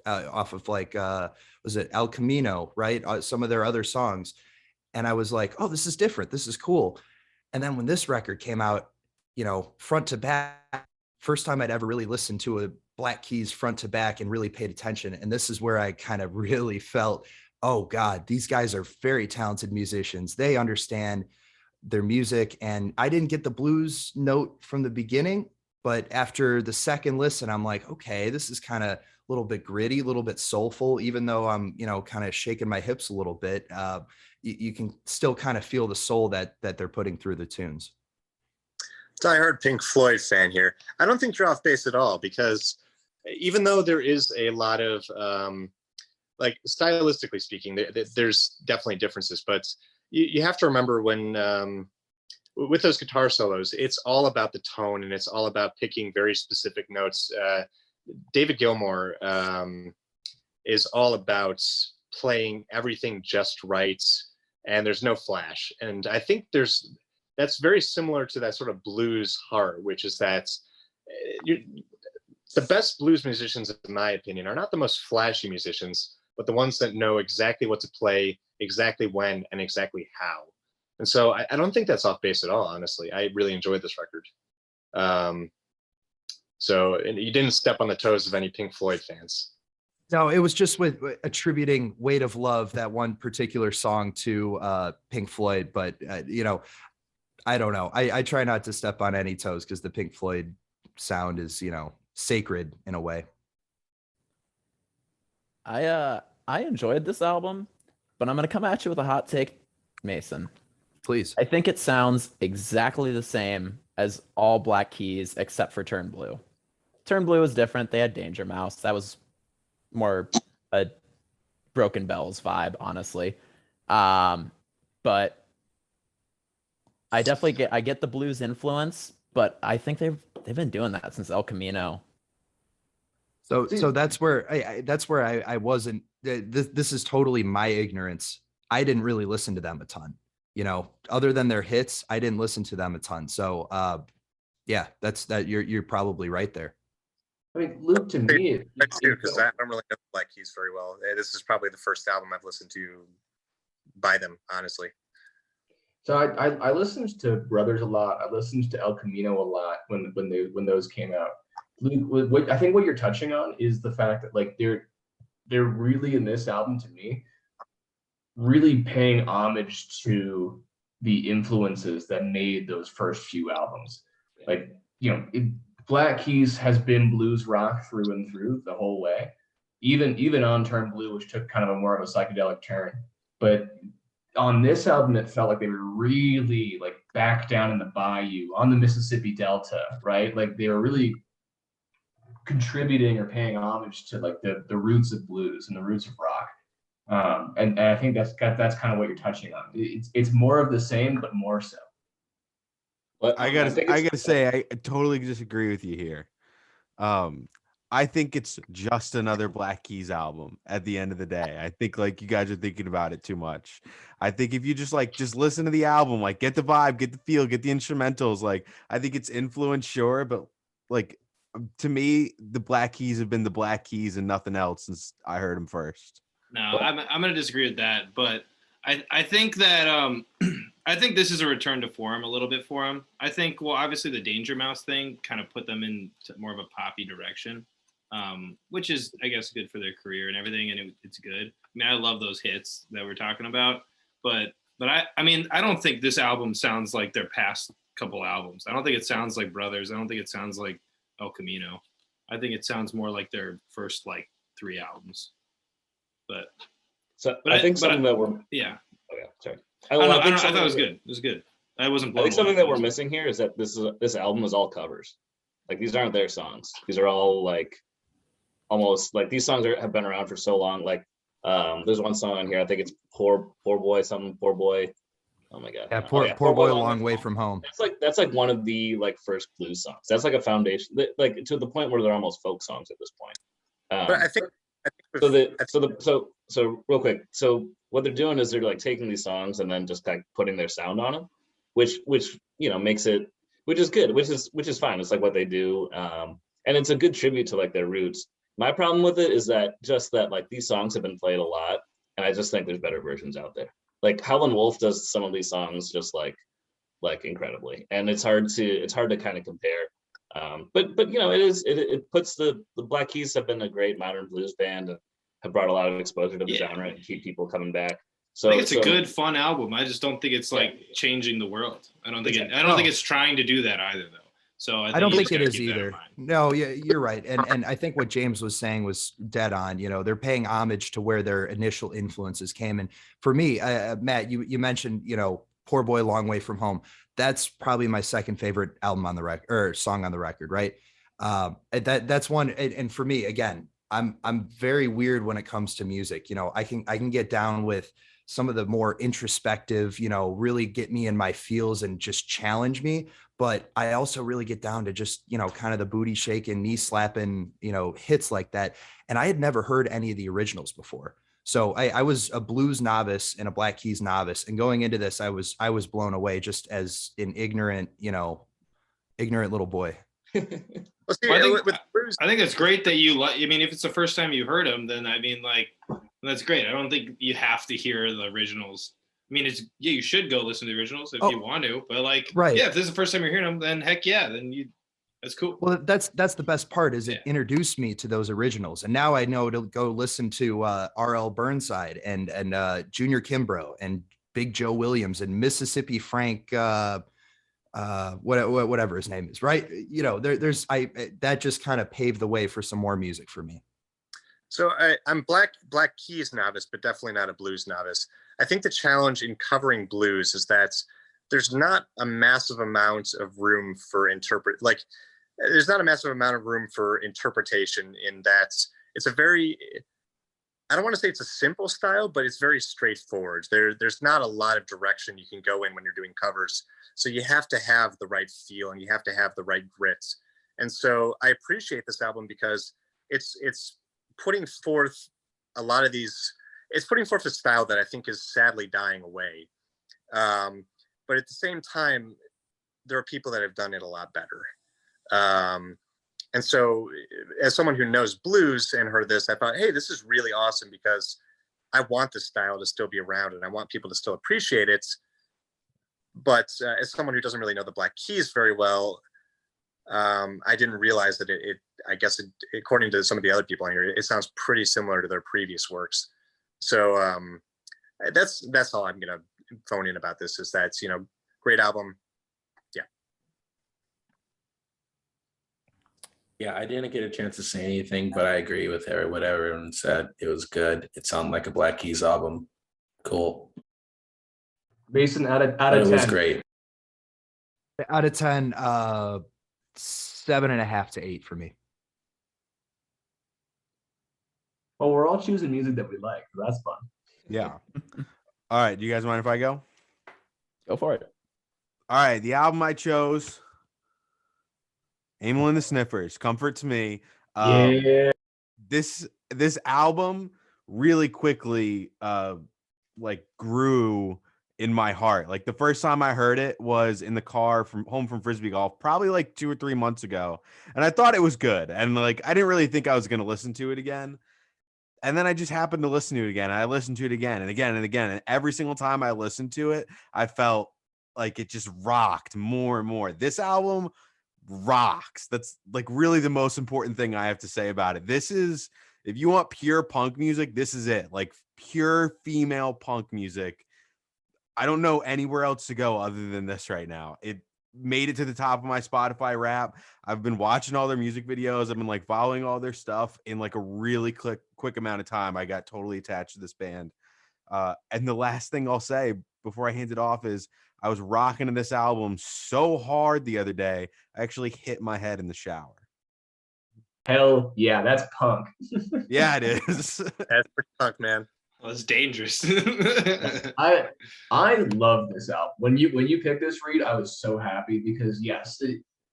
off of like, was it El Camino, right? Some of their other songs. And I was like, oh, this is different. This is cool. And then when this record came out, front to back, first time I'd ever really listened to a Black Keys front to back and really paid attention. And this is where I kind of really felt, oh God, these guys are very talented musicians. They understand their music. And I didn't get the blues note from the beginning, but after the second listen, I'm like, okay, this is kind of a little bit gritty, a little bit soulful, even though I'm, kind of shaking my hips a little bit. You can still kind of feel the soul that they're putting through the tunes. Diehard Pink Floyd fan here. I don't think you're off base at all, because even though there is a lot of, like stylistically speaking, there's definitely differences, but you have to remember when, with those guitar solos, it's all about the tone and it's all about picking very specific notes. David Gilmour is all about playing everything just right, and there's no flash. And I think that's very similar to that sort of blues heart, which is that the best blues musicians, in my opinion, are not the most flashy musicians, but the ones that know exactly what to play, exactly when, and exactly how. And so I don't think that's off base at all, honestly. I really enjoyed this record. And you didn't step on the toes of any Pink Floyd fans. No, it was just with attributing Weight of Love, that one particular song, to Pink Floyd. But, I don't know. I try not to step on any toes because the Pink Floyd sound is, sacred in a way. I enjoyed this album, but I'm going to come at you with a hot take, Mason. Please. I think it sounds exactly the same as all Black Keys except for Turn Blue. Turn Blue was different. They had Danger Mouse. That was more a Broken Bells vibe, honestly. But I definitely get the blues influence, but I think they've been doing that since El Camino. So that's where I wasn't. This is totally my ignorance. I didn't really listen to them a ton. Other than their hits, I didn't listen to them a ton. So yeah, that's that. You're probably right there. I mean, Luke, to me, too, because I don't really know Black Keys very well. This is probably the first album I've listened to by them, honestly. So I listened to Brothers a lot. I listened to El Camino a lot when those came out. Luke, I think what you're touching on is the fact that like they're really, in this album, to me, really paying homage to the influences that made those first few albums. Like, Black Keys has been blues rock through and through the whole way, even on Turn Blue, which took kind of a more of a psychedelic turn. But on this album, it felt like they were really like back down in the bayou on the Mississippi Delta, right? Like they were really contributing or paying homage to like the roots of blues and the roots of rock. And I think that's kind of what you're touching on. It's more of the same, but more so. But I gotta say, I totally disagree with you here. I think it's just another Black Keys album at the end of the day. I think like you guys are thinking about it too much. I think if you just listen to the album, like get the vibe, get the feel, get the instrumentals, like I think it's influence, sure, but like to me, the Black Keys have been the Black Keys and nothing else since I heard them first. No, I'm going to disagree with that, but I think that I think this is a return to form a little bit for them. I think, well, obviously the Danger Mouse thing kind of put them in more of a poppy direction, which is, I guess, good for their career and everything, and it's good. I mean, I love those hits that we're talking about, but I mean, I don't think this album sounds like their past couple albums. I don't think it sounds like Brothers. I don't think it sounds like El Camino. I think it sounds more like their first like 3 albums. But I think something that we're yeah. Oh yeah, sorry. I thought it was good. It was good. I wasn't. I think something that we're missing here is that this album is all covers. Like these aren't their songs. These are all like almost like these songs have been around for so long. Like there's one song on here. I think it's Poor Boy something. Poor Boy. Oh my god. Yeah, Poor Boy, Long Way From Home. That's like one of the like first blues songs. That's like a foundation. Like to the point where they're almost folk songs at this point. But I think so real quick. So what they're doing is they're like taking these songs and then just like putting their sound on them, which makes it which is good, which is fine. It's like what they do, and it's a good tribute to like their roots. My problem with it is that like these songs have been played a lot, and I just think there's better versions out there. Like Howlin' Wolf does some of these songs just like incredibly, and it's hard to kind of compare. But you know, it puts the Black Keys have been a great modern blues band and have brought a lot of exposure to the genre and keep people coming back. So I think it's a good, fun album. I just don't think it's like changing the world. I don't think it's trying to do that either, though. So I don't think it is either. No, yeah, you're right. And I think what James was saying was dead on. You know, they're paying homage to where their initial influences came. And for me, Matt, you mentioned, you know, Poor Boy, Long Way From Home. That's probably my second favorite album on the record, or song on the record, right? That's one. And for me, again, I'm very weird when it comes to music. You know, I can get down with some of the more introspective, you know, really get me in my feels and just challenge me. But I also really get down to just, you know, kind of the booty shaking, knee slapping, you know, hits like that. And I had never heard any of the originals before. So I was a blues novice and a Black Keys novice. And going into this, I was blown away just as an ignorant little boy. I think it's great that you like. I mean, if it's the first time you heard them, then I mean, like, that's great. I don't think you have to hear the originals. I mean, you should go listen to the originals if you want to. But like, yeah, if this is the first time you're hearing them, then heck yeah, then that's cool. Well, that's the best part is it introduced me to those originals, and now I know to go listen to R.L. Burnside and Junior Kimbrough and Big Joe Williams and Mississippi Frank. Whatever his name is, right? You know, that just kind of paved the way for some more music for me. So I'm Black Keys novice, but definitely not a blues novice. I think the challenge in covering blues is that there's not a massive amount of room for there's not a massive amount of room for interpretation in that it's a very, I don't want to say it's a simple style, but it's very straightforward. There's not a lot of direction you can go in when you're doing covers. So you have to have the right feel and you have to have the right grit. And so I appreciate this album because it's putting forth it's putting forth a style that I think is sadly dying away. But at the same time, there are people that have done it a lot better. And so as someone who knows blues and heard this, I thought, hey, this is really awesome because I want this style to still be around and I want people to still appreciate it. But as someone who doesn't really know the Black Keys very well, I didn't realize that I guess according to some of the other people on here, it sounds pretty similar to their previous works. So that's all I'm going to phone in about this, is that it's, you know, great album. Yeah, I didn't get a chance to say anything, but I agree with what everyone said. It was good. It sounded like a Black Keys album. Cool. Mason, out of 10. It was great. Out of 10, 7.5 to 8 for me. Well, we're all choosing music that we like, so that's fun. Yeah. All right. Do you guys mind if I go? Go for it. All right. The album I chose, Amyl and the Sniffers, Comfort to Me. This album really quickly grew in my heart. Like the first time I heard it was in the car home from Frisbee golf, probably like 2 or 3 months ago. And I thought it was good. And like, I didn't really think I was going to listen to it again. And then I just happened to listen to it again. I listened to it again and again and again. And every single time I listened to it, I felt like it just rocked more and more. This album rocks. That's like really the most important thing I have to say about it. This is, if you want pure punk music, this is it. Like pure female punk music. I don't know anywhere else to go other than this right now. It made it to the top of my Spotify rap. I've been watching all their music videos. I've been like following all their stuff in like a really quick amount of time. I got totally attached to this band. And the last thing I'll say before I hand it off is I was rocking to this album so hard the other day, I actually hit my head in the shower. Hell yeah, that's punk. Yeah, it is. That's pretty punk, man. Well, it's dangerous. I love this album. When you picked this, Reed, I was so happy because yes,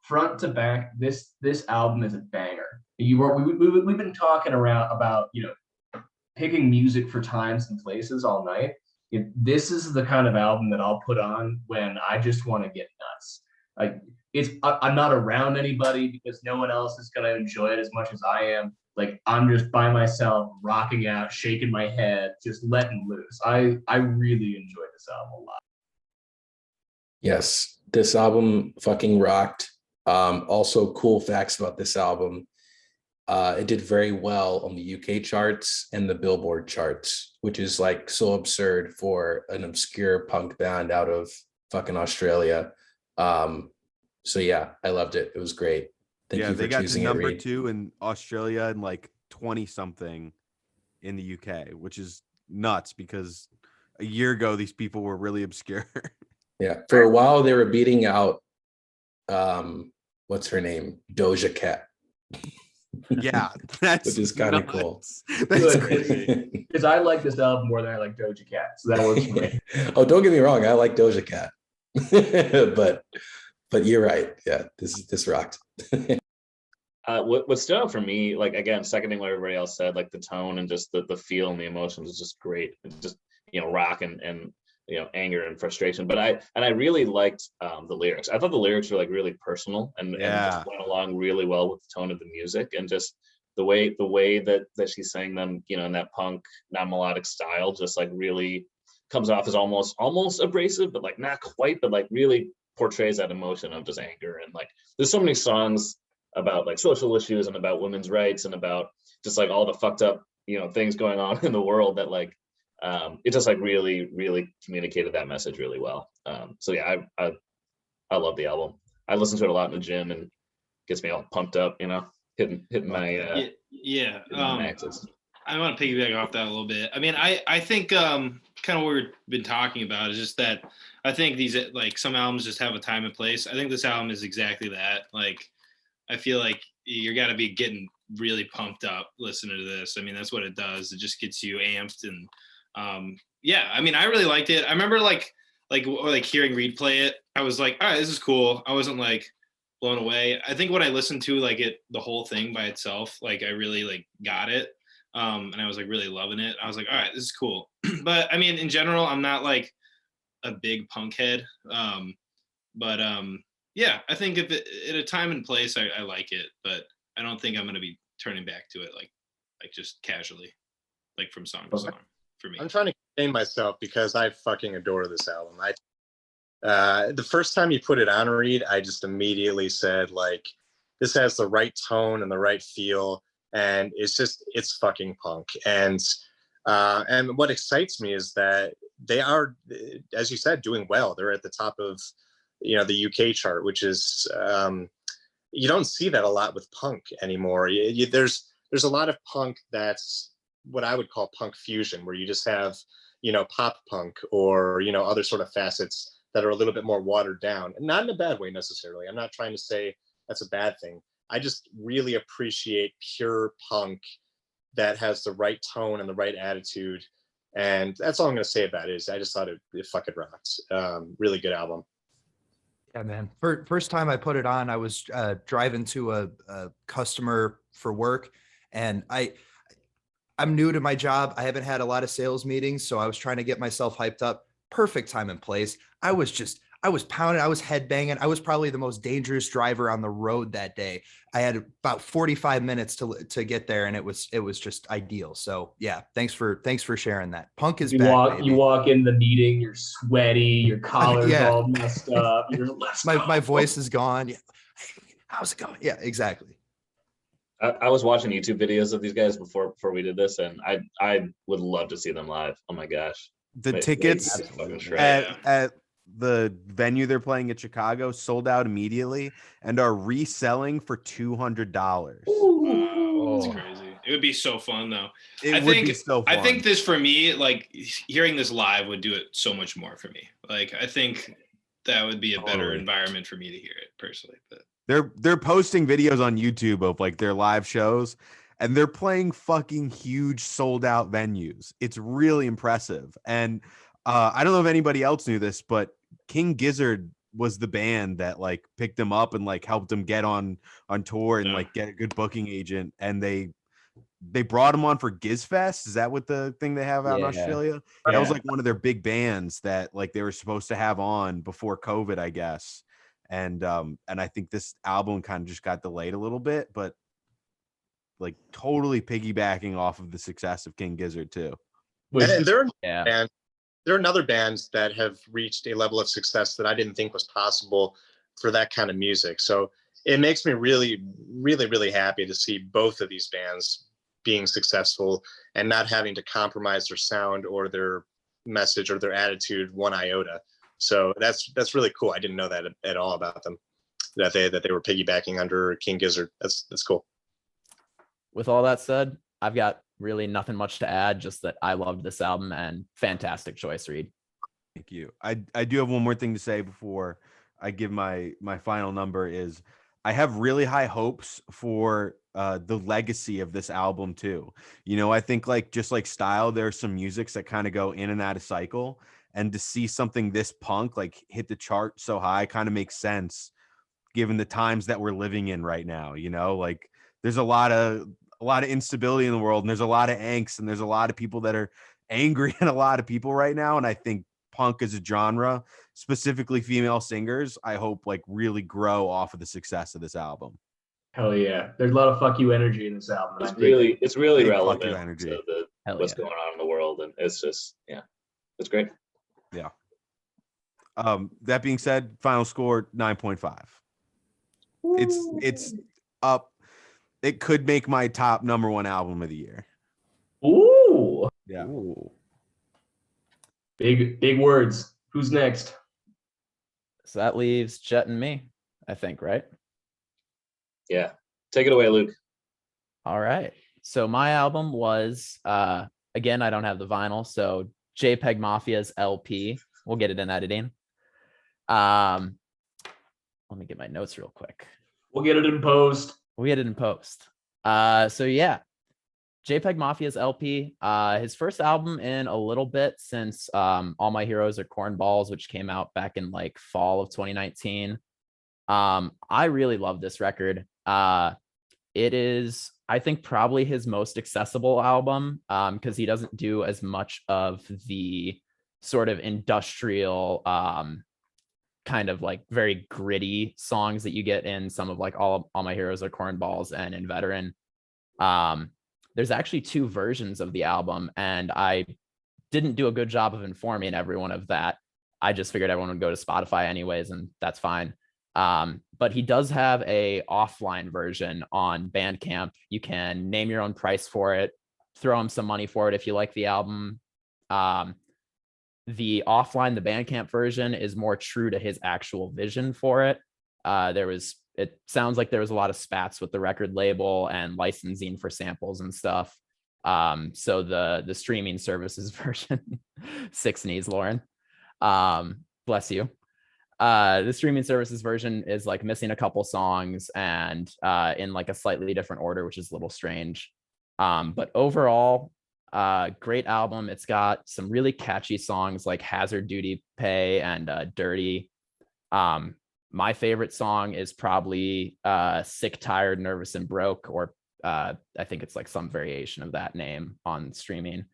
front to back, this album is a banger. We've been talking about picking music for times and places all night. This is the kind of album that I'll put on when I just want to get nuts. Like I'm not around anybody because no one else is gonna enjoy it as much as I am. Like I'm just by myself, rocking out, shaking my head, just letting loose. I really enjoyed this album a lot. Yes, this album fucking rocked. Also, cool facts about this album. It did very well on the UK charts and the Billboard charts, which is like so absurd for an obscure punk band out of fucking Australia. So yeah, I loved it. It was great. Thank you for they got to choosing it, number Reed. 2 in Australia and like 20 something in the UK, which is nuts because a year ago these people were really obscure. Yeah, for a while they were beating out what's her name? Doja Cat. Yeah, that's which is kind of cool. That's Good, crazy. because I like this album more than I like Doja Cat, so that works for me. Oh, don't get me wrong, I like Doja Cat. but you're right. Yeah, this rocked. What stood out for me, like again, seconding what everybody else said, like the tone and just the feel and the emotions is just great. It's just, you know, rock and you know, anger and frustration. But I really liked the lyrics. I thought the lyrics were like really personal and just went along really well with the tone of the music and just the way that she's saying them, you know, in that punk non-melodic style, just like really comes off as almost abrasive, but like not quite, but like really portrays that emotion of just anger. And like there's so many songs about like social issues and about women's rights and about just like all the fucked up, you know, things going on in the world that like it just like really communicated that message really well. So yeah, I love the album. I listen to it a lot in the gym and gets me all pumped up, you know, hitting my yeah. my maxes. I want to piggyback off that a little bit. I mean, I think kind of what we've been talking about is just that I think these like some albums just have a time and place. I think this album is exactly that. Like I feel like you got to be getting really pumped up listening to this. I mean, that's what it does. It just gets you amped and yeah, I mean, I really liked it. I remember like hearing Reed play it. I was like, all right, this is cool. I wasn't like blown away. I think when I listened to like the whole thing by itself, like I really like got it. And I was like really loving it. I was like, all right, this is cool. But I mean, in general, I'm not like a big punk head. But yeah, I think if it, at a time and place, I like it, but I don't think I'm going to be turning back to it like just casually, like from song to song. For me, I'm trying to contain myself because I fucking adore this album. The first time you put it on, Reed, I just immediately said like, this has the right tone and the right feel, and it's fucking punk. And what excites me is that they are, as you said, doing well. They're at the top of, you know, the UK chart, which is you don't see that a lot with punk anymore. There's a lot of punk that's what I would call punk fusion, where you just have, you know, pop punk or, you know, other sort of facets that are a little bit more watered down, and not in a bad way necessarily. I'm not trying to say that's a bad thing. I just really appreciate pure punk that has the right tone and the right attitude. And that's all I'm going to say about it. Is I just thought it fucking rocked. Really good album. Yeah, man. First time I put it on, I was driving to a customer for work, and I'm new to my job. I haven't had a lot of sales meetings, so I was trying to get myself hyped up. Perfect time and place. I was pounding, I was headbanging. I was probably the most dangerous driver on the road that day. I had about 45 minutes to get there, and it was just ideal. So yeah, thanks for sharing that. Punk is back. You walk in the meeting, you're sweaty, your collar's Yeah. all messed up. My voice is gone. Yeah. How's it going? Yeah, exactly. I was watching YouTube videos of these guys before we did this, and I would love to see them live. Oh my gosh. The tickets at the venue they're playing at Chicago sold out immediately and are reselling for $200. Wow, that's crazy. It would be so fun though. It would be so fun. I think this for me, like hearing this live would do it so much more for me. Like I think that would be a better environment for me to hear it personally. But they're posting videos on YouTube of like their live shows, and they're playing fucking huge sold out venues. It's really impressive. And I don't know if anybody else knew this, but King Gizzard was the band that like picked him up and like helped him get on tour and like get a good booking agent. And they brought him on for GizFest. Is that what the thing they have out in Australia? That was like one of their big bands that like they were supposed to have on before COVID, I guess. And I think this album kind of just got delayed a little bit, but like totally piggybacking off of the success of King Gizzard too. And there Yeah. are other bands that have reached a level of success that I didn't think was possible for that kind of music. So it makes me really, really, really happy to see both of these bands being successful and not having to compromise their sound or their message or their attitude one iota. So that's really cool. I didn't know that at all about them, that they were piggybacking under King Gizzard. That's cool. With all that said, I've got really nothing much to add, just that I loved this album and fantastic choice, Reed. Thank you. I do have one more thing to say before I give my final number. Is I have really high hopes for the legacy of this album too. You know, I think like just like style, there's some musics that kind of go in and out of cycle, and to see something this punk like hit the chart so high kind of makes sense given the times that we're living in right now. You know, like there's a lot of instability in the world, and there's a lot of angst, and there's a lot of people that are angry at a lot of people right now. And I think punk as a genre, specifically female singers, I hope like really grow off of the success of this album. Hell yeah. There's a lot of fuck you energy in this album. It's really Big relevant fuck you energy. to what's going on in the world. And it's just, yeah, it's great. Yeah. That being said, final score 9.5. It's up. It could make my top #1 album of the year. Ooh. Yeah. Ooh. Big words. Who's next? So that leaves Jet and me, I think, right? Yeah. Take it away, Luke. All right. So my album was, again, I don't have the vinyl, so JEPEGMAFIA's LP. We'll get it in editing. Let me get my notes real quick. We'll get it in post. We'll get it in post. So yeah, JEPEGMAFIA's LP, his first album in a little bit since All My Heroes Are Cornballs, which came out back in like fall of 2019. I really love this record. It is, I think, probably his most accessible album because he doesn't do as much of the sort of industrial kind of like very gritty songs that you get in some of like All My Heroes Are Cornballs and in Veteran. There's actually 2 versions of the album, and I didn't do a good job of informing everyone of that. I just figured everyone would go to Spotify anyways, and that's fine. But he does have a offline version on Bandcamp. You can name your own price for it, throw him some money for it if you like the album. The offline, the Bandcamp version is more true to his actual vision for it. It sounds like there was a lot of spats with the record label and licensing for samples and stuff. So the streaming services version, 6 knees, Lauren. Bless you. The streaming services version is like missing a couple songs and in like a slightly different order, which is a little strange. But overall, great album. It's got some really catchy songs like Hazard Duty Pay and Dirty. My favorite song is probably Sick, Tired, Nervous, and Broke, or I think it's like some variation of that name on streaming.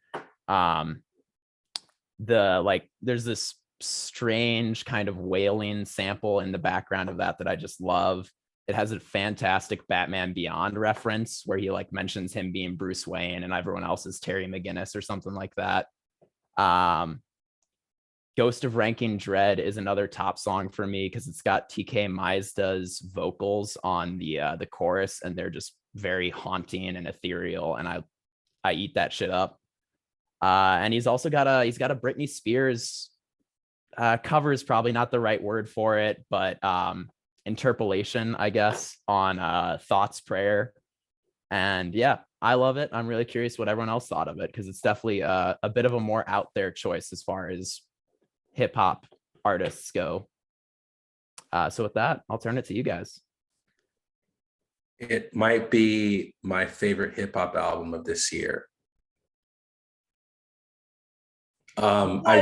There's this strange kind of wailing sample in the background of that I just love. It has a fantastic Batman Beyond reference where he like mentions him being Bruce Wayne and everyone else is Terry McGinnis or something like that. Ghost of Ranking Dread is another top song for me because it's got TK Maizda's vocals on the chorus, and they're just very haunting and ethereal, and I eat that shit up. And he's also got a Britney Spears cover is probably not the right word for it, but interpolation, I guess, on Thoughts Prayer. And yeah, I love it. I'm really curious what everyone else thought of it because it's definitely a bit of a more out there choice as far as hip hop artists go. So with that, I'll turn it to you guys. It might be my favorite hip hop album of this year. I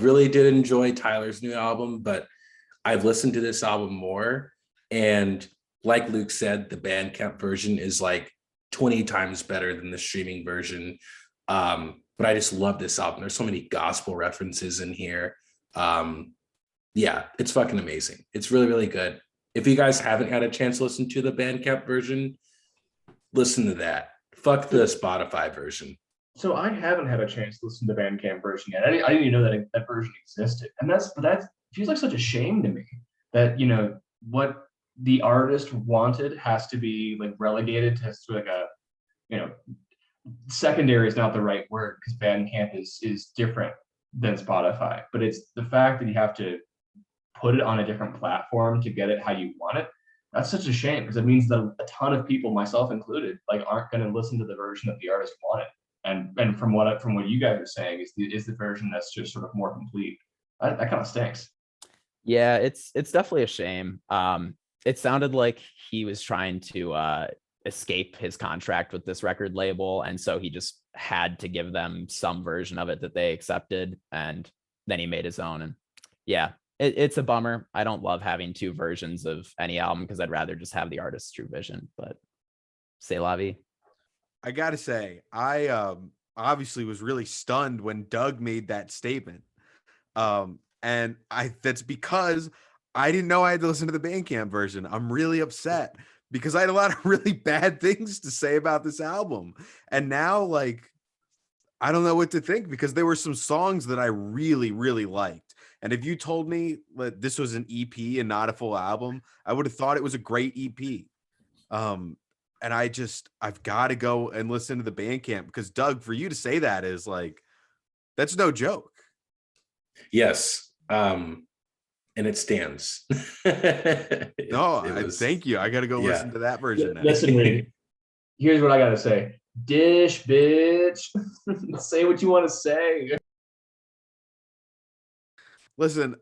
really did enjoy Tyler's new album, but I've listened to this album more, and like Luke said, the Bandcamp version is like 20 times better than the streaming version. But I just love this album. There's so many gospel references in here. Yeah, it's fucking amazing. It's really, really good. If you guys haven't had a chance to listen to the Bandcamp version, listen to that. Fuck the Spotify version. So I haven't had a chance to listen to the Bandcamp version yet. I didn't even know that that version existed, and that feels like such a shame to me that what the artist wanted has to be like relegated to like a secondary is not the right word because Bandcamp is different than Spotify, but it's the fact that you have to put it on a different platform to get it how you want it. That's such a shame because it means that a ton of people, myself included, like aren't going to listen to the version that the artist wanted. And from what you guys are saying is the version that's just sort of more complete. That kind of stinks. Yeah, it's definitely a shame. It sounded like he was trying to escape his contract with this record label, and so he just had to give them some version of it that they accepted, and then he made his own. And yeah, it's a bummer. I don't love having two versions of any album because I'd rather just have the artist's true vision, but c'est la vie. I gotta say, I obviously was really stunned when Doug made that statement. And that's because I didn't know I had to listen to the Bandcamp version. I'm really upset because I had a lot of really bad things to say about this album. And now, like, I don't know what to think because there were some songs that I really, really liked. And if you told me that this was an EP and not a full album, I would have thought it was a great EP. And I've got to go and listen to the Bandcamp because Doug, for you to say that is like, that's no joke. Yes. And it stands. Thank you. I got to go listen to that version now. Listen, Reed, here's what I got to say. Dish, bitch. Say what you want to say. Listen,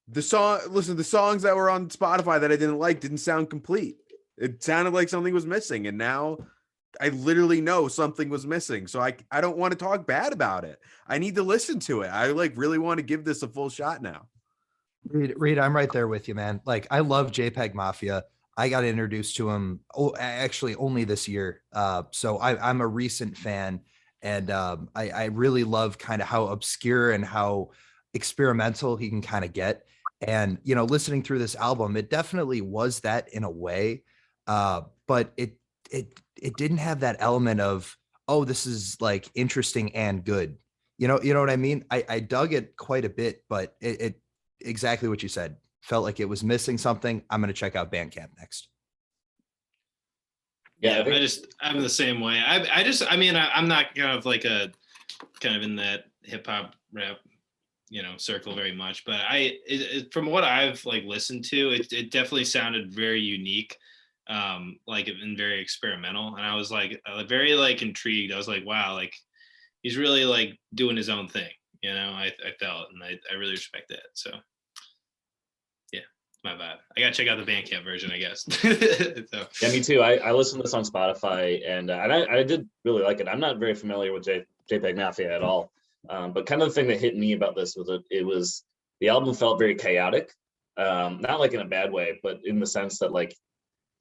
the songs that were on Spotify that I didn't like didn't sound complete. It sounded like something was missing, and now I literally know something was missing. So I don't want to talk bad about it. I need to listen to it. I like really want to give this a full shot now. Reed, I'm right there with you, man. Like, I love JEPEGMAFIA. I got introduced to him actually only this year. So I'm a recent fan, and I really love kind of how obscure and how experimental he can kind of get. And listening through this album, it definitely was that in a way. But it didn't have that element of, oh, this is like interesting and good. You know what I mean? I dug it quite a bit, but it exactly what you said. Felt like it was missing something. I'm going to check out Bandcamp next. Yeah, I'm the same way. I'm not kind of like in that hip hop rap, circle very much, but from what I've like listened to, it definitely sounded very unique, like and very experimental. And I was like very like intrigued. I was like, wow, like he's really like doing his own thing. I felt, and I really respect that. So yeah, my vibe. I gotta check out the Bandcamp version, I guess. So. Yeah, me too. I listened to this on Spotify, and I did really like it. I'm not very familiar with JEPEGMAFIA at all, but kind of the thing that hit me about this was the album felt very chaotic, not like in a bad way, but in the sense that like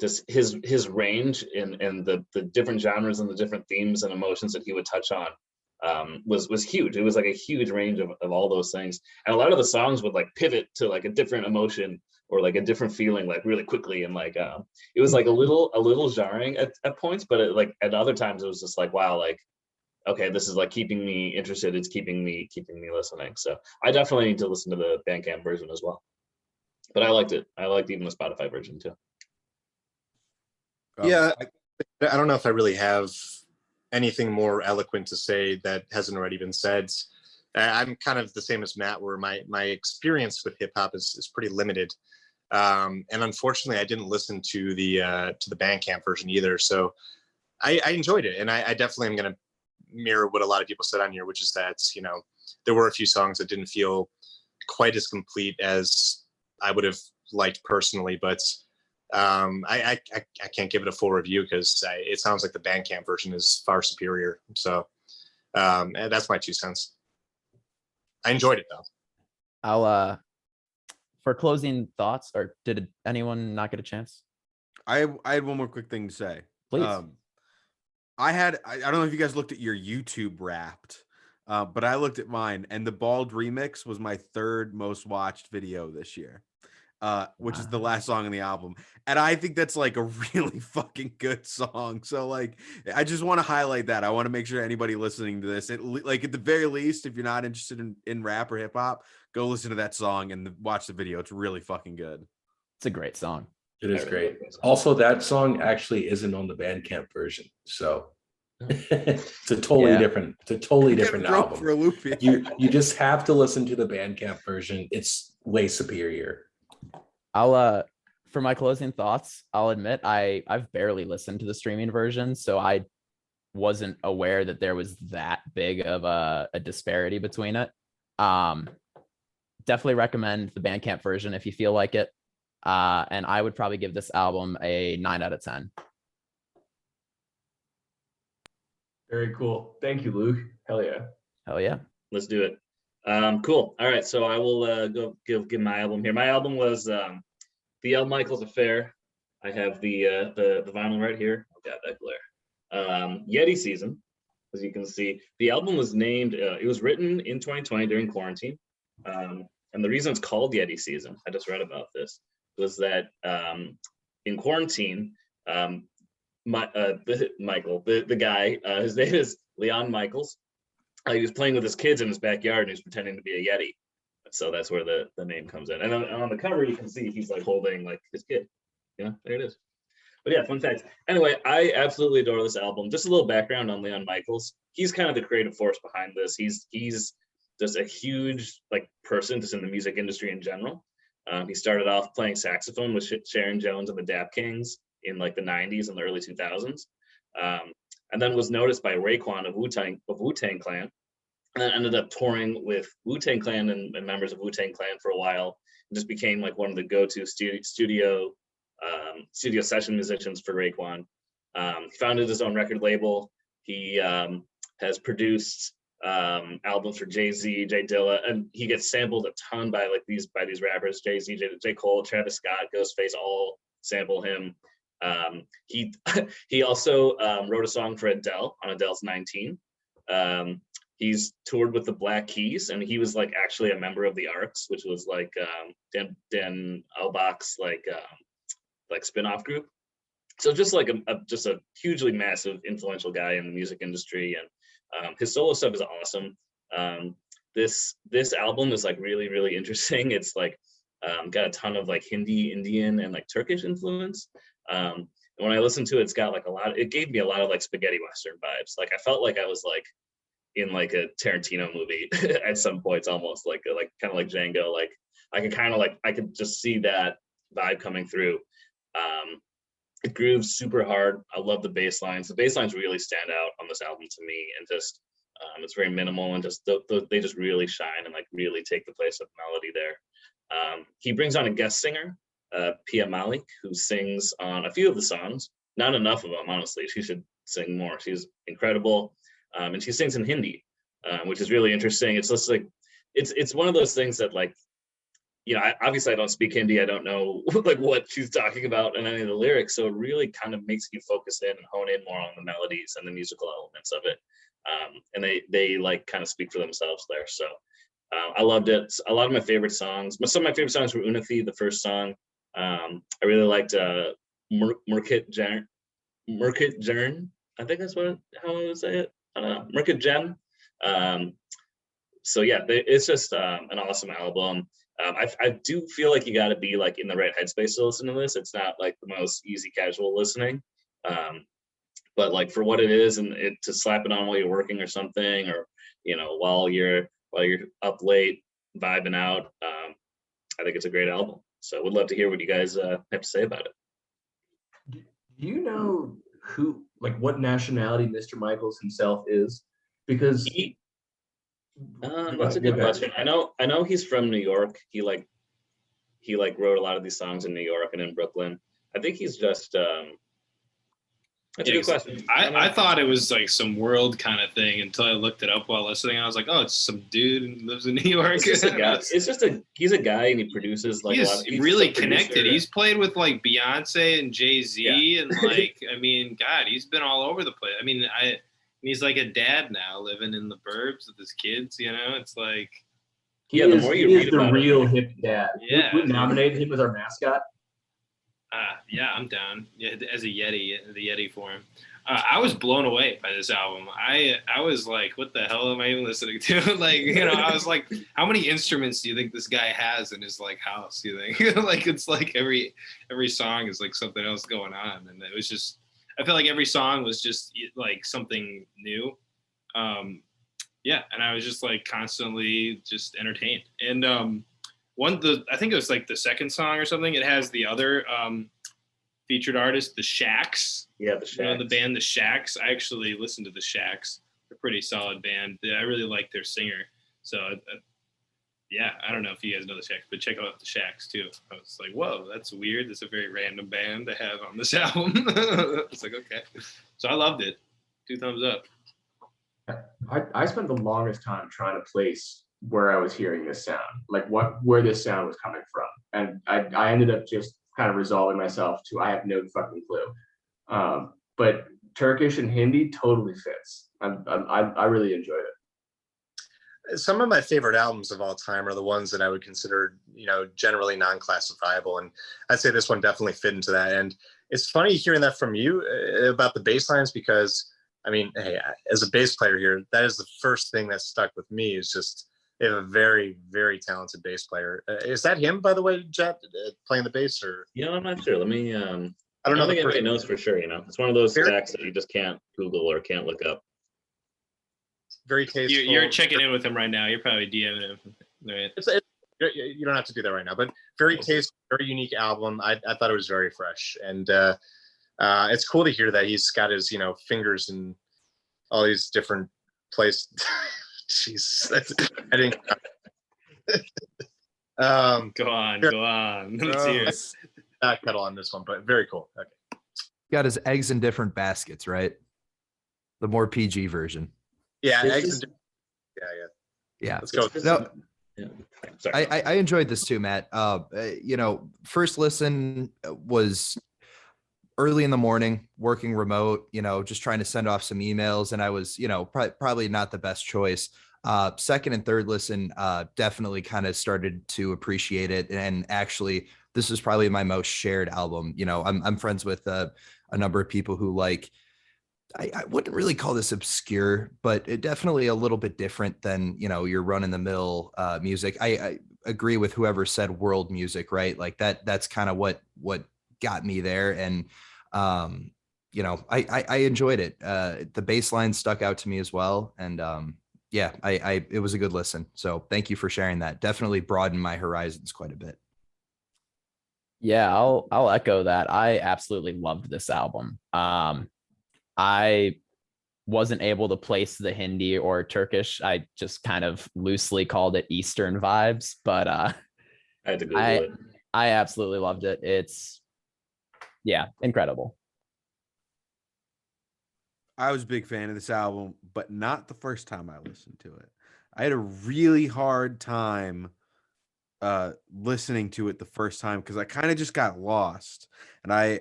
just his range and the different genres and the different themes and emotions that he would touch on was huge. It was like a huge range of all those things, and a lot of the songs would like pivot to like a different emotion or like a different feeling like really quickly, and like it was like a little jarring at points, but at other times it was just like, wow, like okay, this is like keeping me interested. It's keeping me listening. So I definitely need to listen to the Bandcamp version as well, but I liked it. I liked even the Spotify version too. Yeah, I don't know if I really have anything more eloquent to say that hasn't already been said. I'm kind of the same as Matt, where my experience with hip hop is pretty limited, and unfortunately, I didn't listen to the Bandcamp version either. So I enjoyed it, and I definitely am going to mirror what a lot of people said on here, which is that there were a few songs that didn't feel quite as complete as I would have liked personally, but I can't give it a full review because it sounds like the Bandcamp version is far superior. So that's my 2 cents. I enjoyed it though. I'll for closing thoughts, or did anyone not get a chance? I had one more quick thing to say. Please. I don't know if you guys looked at your YouTube Wrapped. But I looked at mine, and the Bald remix was my third most watched video this year, which is the last song on the album. And I think that's like a really fucking good song. So like, I just want to highlight that. I want to make sure anybody listening to this, like at the very least, if you're not interested in rap or hip hop, go listen to that song and watch the video. It's really fucking good. It's a great song. It is great. Also, that song actually isn't on the Bandcamp version, so it's a totally different. It's a totally different album. For a loop here. You just have to listen to the Bandcamp version. It's way superior. I'll for my closing thoughts, I'll admit I've barely listened to the streaming version, so I wasn't aware that there was that big of a disparity between it. Definitely recommend the Bandcamp version if you feel like it. And I would probably give this album a 9 out of 10. Very cool. Thank you, Luke. Hell yeah. Hell yeah. Let's do it. Cool. All right, so I will go give my album here. My album was The L. Michels Affair. I have the vinyl right here. Oh god, that glare. Yeti Season, as you can see. The album was named, it was written in 2020 during quarantine. And the reason it's called Yeti Season, I just read about this, was that in quarantine, Michael, the guy, his name is Leon Michels. He was playing with his kids in his backyard and he was pretending to be a Yeti. So that's where the name comes in. And on the cover, you can see he's like holding like his kid. Yeah, there it is. But yeah, fun fact. Anyway, I absolutely adore this album. Just a little background on Leon Michels. He's kind of the creative force behind this. He's just a huge like person just in the music industry in general. He started off playing saxophone with Sharon Jones and the Dap Kings in like the 90s and the early 2000s. And then was noticed by Raekwon of Wu-Tang Clan, and then ended up touring with Wu-Tang Clan and members of Wu-Tang Clan for a while, and just became like one of the go-to studio session musicians for Raekwon. He founded his own record label. He has produced albums for Jay-Z, J Dilla, and he gets sampled a ton by these rappers, Jay-Z, J Cole, Travis Scott, Ghostface, all sample him. He also wrote a song for Adele on Adele's 19. He's toured with the Black Keys, and he was like actually a member of the Arcs, which was like Dan Albach's like spin-off group. So just like a hugely massive influential guy in the music industry, and his solo stuff is awesome. This album is like really, really interesting. It's like got a ton of like Hindi, Indian, and like Turkish influence. And when I listened to it, it's got like it gave me a lot of like spaghetti Western vibes. Like I felt like I was like in like a Tarantino movie at some points, almost like kind of like Django. Like I could just see that vibe coming through. It grooves super hard. I love the bass lines. The bass lines really stand out on this album to me, and just it's very minimal, and just they just really shine and like really take the place of melody there. He brings on a guest singer, Pia Malik, who sings on a few of the songs. Not enough of them, honestly. She should sing more. She's incredible, and she sings in Hindi, which is really interesting. It's just like it's one of those things that like, you know, obviously I don't speak Hindi. I don't know like what she's talking about in any of the lyrics. So it really kind of makes you focus in and hone in more on the melodies and the musical elements of it. And they like kind of speak for themselves there. So I loved it. A lot of my favorite songs. Some of my favorite songs were Unathi, the first song. I really liked Murkit Jern. I think that's how I would say it. I don't know. Murkit Gem. So yeah, it's just an awesome album. I do feel like you got to be like in the right headspace to listen to this. It's not like the most easy casual listening, but like for what it is, and to slap it on while you're working or something, or you know while you're up late vibing out, I think it's a great album. So I would love to hear what you guys have to say about it. Do you know what nationality Mr. Michels himself is? Because that's a good question. I know he's from New York. He wrote a lot of these songs in New York and in Brooklyn. I think he's just that's a good question. I thought it was like some world kind of thing until I looked it up while listening. I was like, oh, it's some dude who lives in New York. He's a guy, and he produces like he's really connected. He's played with like Beyonce and Jay-Z, and like I mean, God, he's been all over the place. I mean, he's like a dad now, living in the burbs with his kids. You know, it's like He Yeah, the is, more he you is read the about it, real like- hip dad. Yeah, we dude. nominated him as our mascot. yeah, I'm down. Yeah, as a Yeti, the Yeti form. I was blown away by this album. I was like, what the hell am I even listening to? Like, you know, I was like, how many instruments do you think this guy has in his like house? You think like it's like every song is like something else going on, and it was just I felt like every song was just like something new. Yeah, and I was just like constantly just entertained. And I think it was like the second song or something. It has the other featured artist, the Shacks. Yeah, the You know, Shacks. the band The Shacks. I actually listened to The Shacks. They're a pretty solid band. I really like their singer. So, yeah, I don't know if you guys know The Shacks, but check out The Shacks too. I was like, whoa, that's weird. That's a very random band to have on this album. It's like, okay. So I loved it. 2 thumbs up. I spent the longest time trying to place where I was hearing this sound, like where this sound was coming from, and I ended up just kind of resolving myself to I have no fucking clue. But Turkish and Hindi totally fits. I really enjoyed it. Some of my favorite albums of all time are the ones that I would consider, you know, generally non-classifiable, and I'd say this one definitely fit into that. And it's funny hearing that from you about the bass lines, because I mean, hey, as a bass player here, that is the first thing that stuck with me, is just they have a very, very talented bass player. Is that him, by the way, Jet, playing the bass? Or You know, I'm not sure. Let me. I I don't know don't think the anybody person. knows for sure. You know, it's one of those Very- facts that you just can't Google or can't look up. Very tasteful. You're checking in with him right now. You're probably DMing him. Right. You don't have to do that right now, but very tasteful, very unique album. I thought it was very fresh, and it's cool to hear that he's got his, you know, fingers in all these different places. Jeez, I didn't. Go on. Let's hear it. Not cuddle on this one, but very cool. Okay. Got his eggs in different baskets, right? The more PG version. Yeah, This eggs is- and- yeah. Yeah. Let's go. No, Yeah. Sorry. I enjoyed this too, Matt. You know, first listen was early in the morning, working remote, you know, just trying to send off some emails, and I was, you know, probably not the best choice. Second and third listen, definitely kind of started to appreciate it, and actually, this is probably my most shared album. You know, I'm friends with a number of people who like. I wouldn't really call this obscure, but it definitely a little bit different than, you know, your run in the mill music. I agree with whoever said world music, right? Like that's kind of what got me there. And, you know, I enjoyed it. The bass line stuck out to me as well. And yeah, it was a good listen. So thank you for sharing that. Definitely broadened my horizons quite a bit. Yeah, I'll echo that. I absolutely loved this album. I wasn't able to place the Hindi or Turkish. I just kind of loosely called it Eastern vibes, but I had to Google it. I absolutely loved it. It's incredible. I was a big fan of this album, but not the first time I listened to it. I had a really hard time listening to it the first time because I kind of just got lost, and I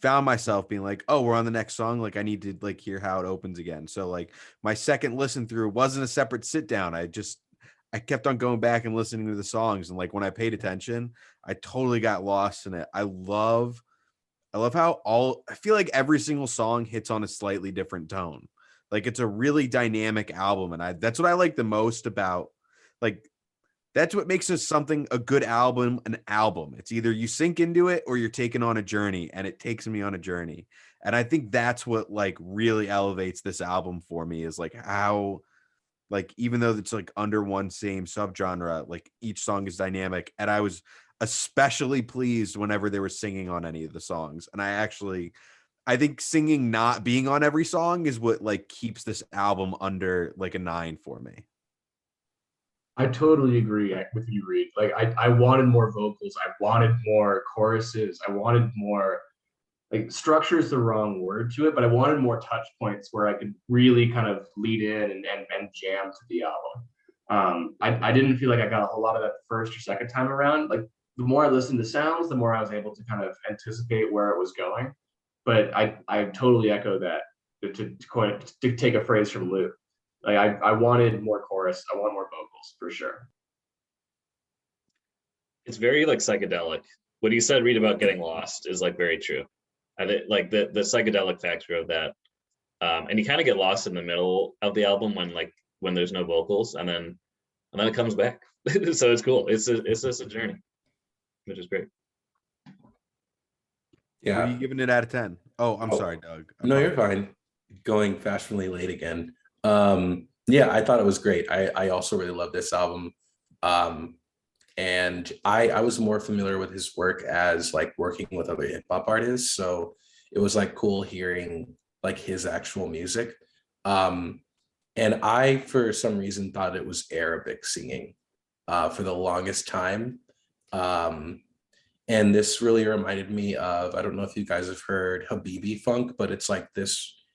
found myself being like, oh, we're on the next song, like I need to like hear how it opens again. So like my second listen through wasn't a separate sit down. I kept on going back and listening to the songs, and like when I paid attention, I totally got lost in it. I love how I feel like every single song hits on a slightly different tone. Like it's a really dynamic album, and that's what I like the most about, like, that's what makes a good album an album. It's either you sink into it or you're taken on a journey, and it takes me on a journey. And I think that's what like really elevates this album for me, is like how, like, even though it's like under one same subgenre, like each song is dynamic. And I was especially pleased whenever they were singing on any of the songs. And I think singing not being on every song is what like keeps this album under like a 9 for me. I totally agree with you, Reed. Like I wanted more vocals. I wanted more choruses. I wanted more, like, structure is the wrong word to it, but I wanted more touch points where I could really kind of lead in and jam to the album. I didn't feel like I got a whole lot of that the first or second time around. Like the more I listened to sounds, the more I was able to kind of anticipate where it was going. But I totally echo that. to take a phrase from Luke. Like I wanted more chorus. I want more vocals for sure. It's very like psychedelic. What you said, Reed, about getting lost is like very true. I think like the psychedelic factor of that, and you kind of get lost in the middle of the album when there's no vocals, and then it comes back. So it's cool. It's just a journey, which is great. What are Yeah. you giving it out of 10? Oh, I'm Oh, sorry, Doug. No, you're fine. Going fashionably late again. Yeah, I thought it was great. I also really love this album. And I was more familiar with his work as like working with other hip hop artists. So it was like cool hearing like his actual music. And I, for some reason, thought it was Arabic singing for the longest time. And this really reminded me of, I don't know if you guys have heard Habibi Funk, but it's like this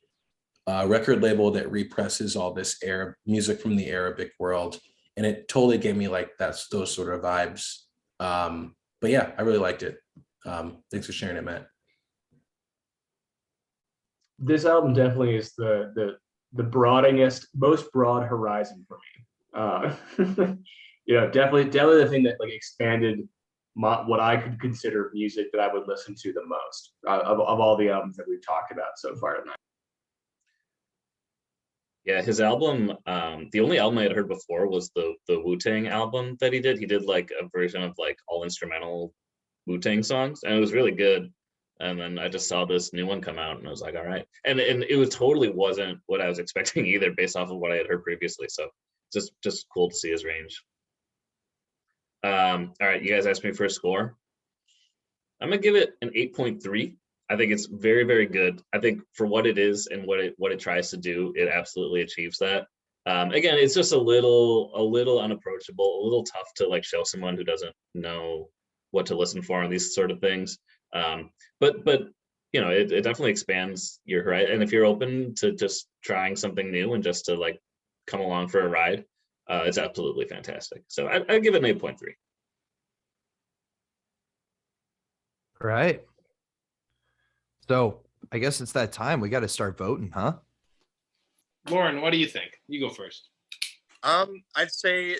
record label that represses all this Arab music from the Arabic world. And it totally gave me like those sort of vibes. But yeah, I really liked it. Thanks for sharing it, Matt. This album definitely is the broadest, most broad horizon for me. Definitely the thing that like expanded what I could consider music that I would listen to the most of all the albums that we've talked about so far tonight. Yeah, his album, the only album I had heard before was the Wu-Tang album that he did. He did like a version of like all instrumental Wu-Tang songs, and it was really good. And then I just saw this new one come out, and I was like, all right. And it was totally wasn't what I was expecting either, based off of what I had heard previously. So just cool to see his range. All right, you guys asked me for a score. I'm gonna give it an 8.3. I think it's very, very good. I think for what it is and what it tries to do, it absolutely achieves that. Again, it's just a little unapproachable, a little tough to like show someone who doesn't know what to listen for on these sort of things. But it definitely expands your horizon. And if you're open to just trying something new and just to like come along for a ride, it's absolutely fantastic. So I'd give it an 8.3. Right. So I guess it's that time. We got to start voting, huh? Lauren, what do you think? You go first. I'd say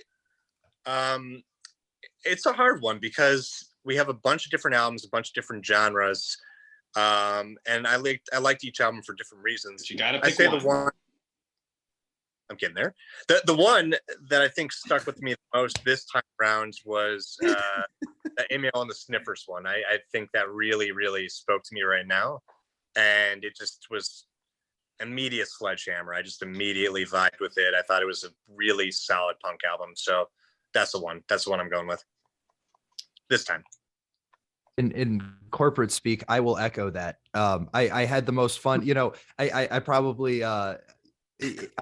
it's a hard one because we have a bunch of different albums, a bunch of different genres, and I liked each album for different reasons. But you got to I pick say one. the one. I'm getting there. The one that I think stuck with me the most this time around was the Amyl and the Sniffers one. I think that really, really spoke to me right now, and it just was immediate sledgehammer. I just immediately vibed with it. I thought it was a really solid punk album. So that's the one. That's the one I'm going with this time. In corporate speak, I will echo that. I had the most fun. I probably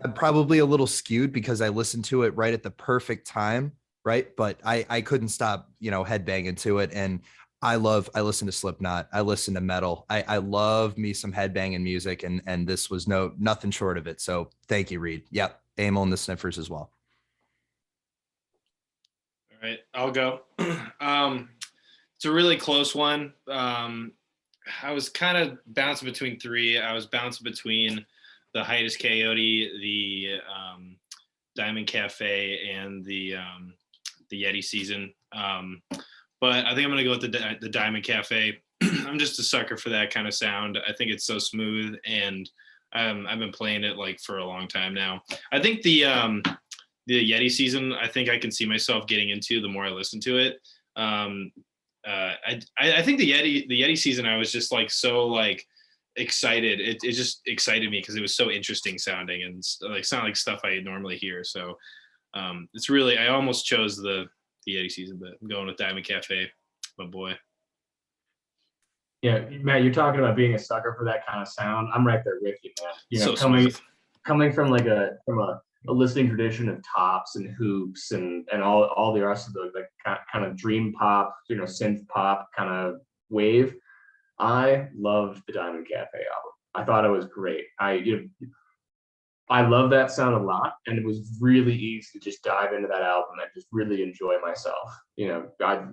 I'm probably a little skewed because I listened to it right at the perfect time, right? But I couldn't stop, headbanging to it. And I listen to Slipknot. I listen to metal. I love me some headbanging music, and this was nothing short of it. So thank you, Reed. Yep, Amyl and the Sniffers as well. All right, I'll go. It's a really close one. I was kind of bouncing between three. I was bouncing between the Hiatus Kaiyote, the Diamond Cafe, and the Yeti season. But I think I'm gonna go with the Diamond Cafe. I'm just a sucker for that kind of sound. I think it's so smooth, and I've been playing it like for a long time now. I think the Yeti season, I think I can see myself getting into the more I listen to it. I think the Yeti season, I was just like so like excited. It just excited me because it was so interesting sounding and like sound like stuff I normally hear. So it's really, I almost chose the Yeti season, but I'm going with Diamond Cafe, my boy. Yeah, Matt, you're talking about being a sucker for that kind of sound. I'm right there with you, man. So coming from like a listening tradition of tops and hoops and all the rest of the like kind of dream pop, synth pop kind of wave. I loved the Diamond Cafe album. I thought it was great. I love that sound a lot, and it was really easy to just dive into that album and just really enjoy myself.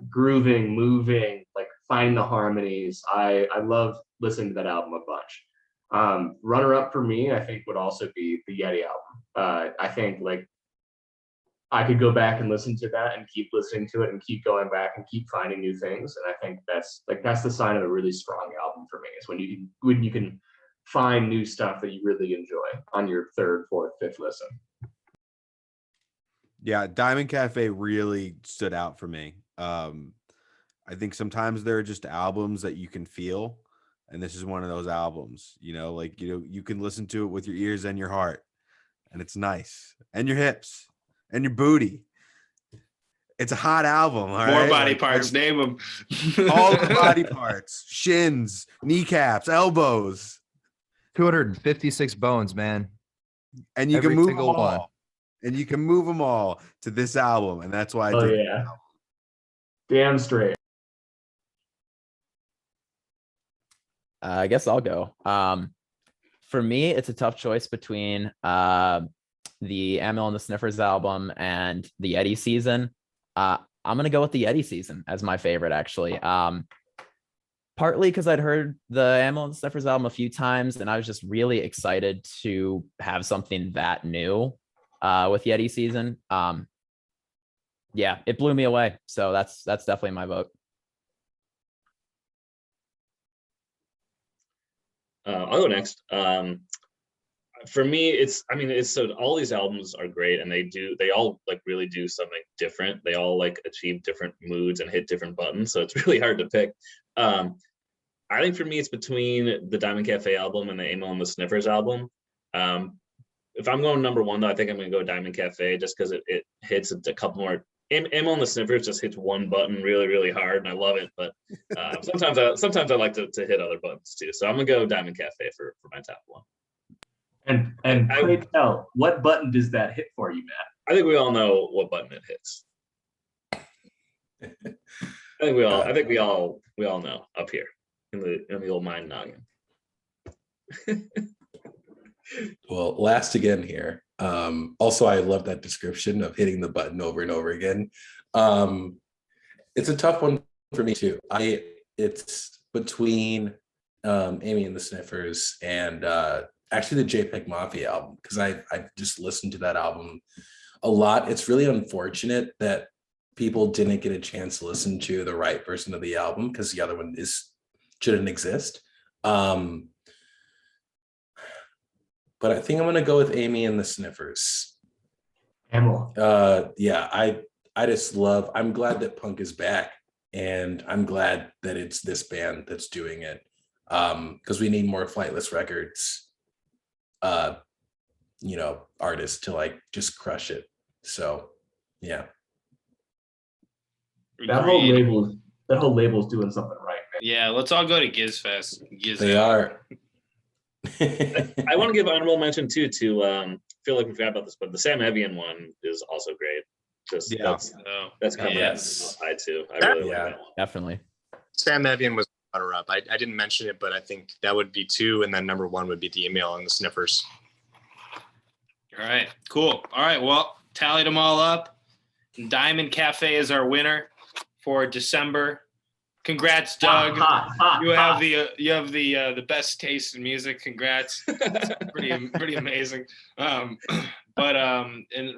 Grooving, moving, like finding the harmonies. I love listening to that album a bunch. Runner up for me, I think, would also be the Yeti album. I think like I could go back and listen to that and keep listening to it and keep going back and keep finding new things. And I think that's the sign of a really strong album for me, is when you can find new stuff that you really enjoy on your third, fourth, fifth listen. Yeah, Diamond Cafe really stood out for me. I think sometimes there are just albums that you can feel, and this is one of those albums. Like you can listen to it with your ears and your heart, and it's nice, and your hips and your booty. It's a hot album. All More right? body Like, parts, name them. all the body parts, shins, kneecaps, elbows, 256 bones, man. and you Every can move them single all. one. And you can move them all to this album, and that's why I Oh did. yeah, damn straight. I guess I'll go. For me, it's a tough choice between the Amyl and the Sniffers album and the Yeti season. I'm gonna go with the Yeti season as my favorite, actually. Partly because I'd heard the Amyl and the Sniffers album a few times, and I was just really excited to have something that new with Yeti season. Yeah, it blew me away. So that's definitely my vote. I'll go next. For me, it's so all these albums are great, and they all like really do something different. They all like achieve different moods and hit different buttons. So it's really hard to pick. I think for me, it's between the Diamond Cafe album and the Amyl and the Sniffers album. If I'm going number one, though, I think I'm going to go Diamond Cafe, just because it hits a couple more. Amyl and the Sniffers just hits one button really, really hard, and I love it. But sometimes I like to hit other buttons too. So I'm going to go Diamond Cafe for my top one. And pray tell, what button does that hit for you, Matt? I think we all know what button it hits. I think we all know up here in the old mind noggin. Well, last again here. Also, I love that description of hitting the button over and over again. It's a tough one for me too. It's between Amy and the Sniffers and actually the JEPEGMAFIA album, because I've just listened to that album a lot. It's really unfortunate that people didn't get a chance to listen to the right version of the album, because the other one shouldn't exist. But I think I'm gonna go with Amy and the Sniffers. Amyl. Yeah, I just love. I'm glad that punk is back, and I'm glad that it's this band that's doing it. Because we need more Flightless Records, artists to like just crush it. So, yeah. That whole label's doing something right, man. Yeah, let's all go to GizFest. They are. I want to give honorable mention too to feel like we forgot about this, but the Sam Evian one is also great. That's coming high too. I really like that one. Definitely. Sam Evian was runner up. I didn't mention it, but I think that would be 2, and then number 1 would be the Amyl and the Sniffers. All right, cool. All right, well, tallied them all up. Diamond Cafe is our winner for December. Congrats, Doug. You have the best taste in music. Congrats. pretty amazing. And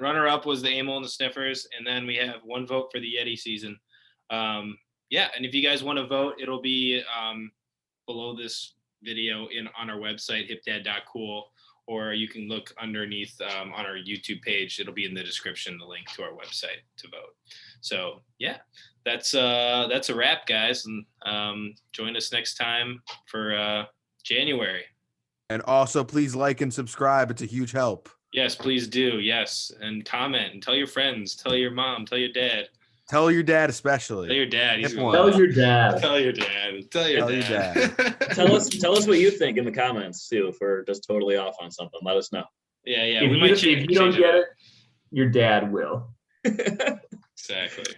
runner up was the Amyl and the Sniffers, and then we have 1 vote for the Yeti season. And if you guys want to vote, it'll be below this video on our website, hipdad.cool, or you can look underneath on our YouTube page. It'll be in the description, the link to our website to vote. So yeah, that's a wrap, guys, and join us next time for January. And also, please like and subscribe. It's a huge help. Yes, please do. Yes, and comment and tell your friends, tell your mom, tell your dad. Tell your dad especially. Tell your dad. Tell your dad. Tell your dad. Tell your dad. Tell us what you think in the comments too. If we're just totally off on something, let us know. Yeah. If you don't get it, your dad will. Exactly.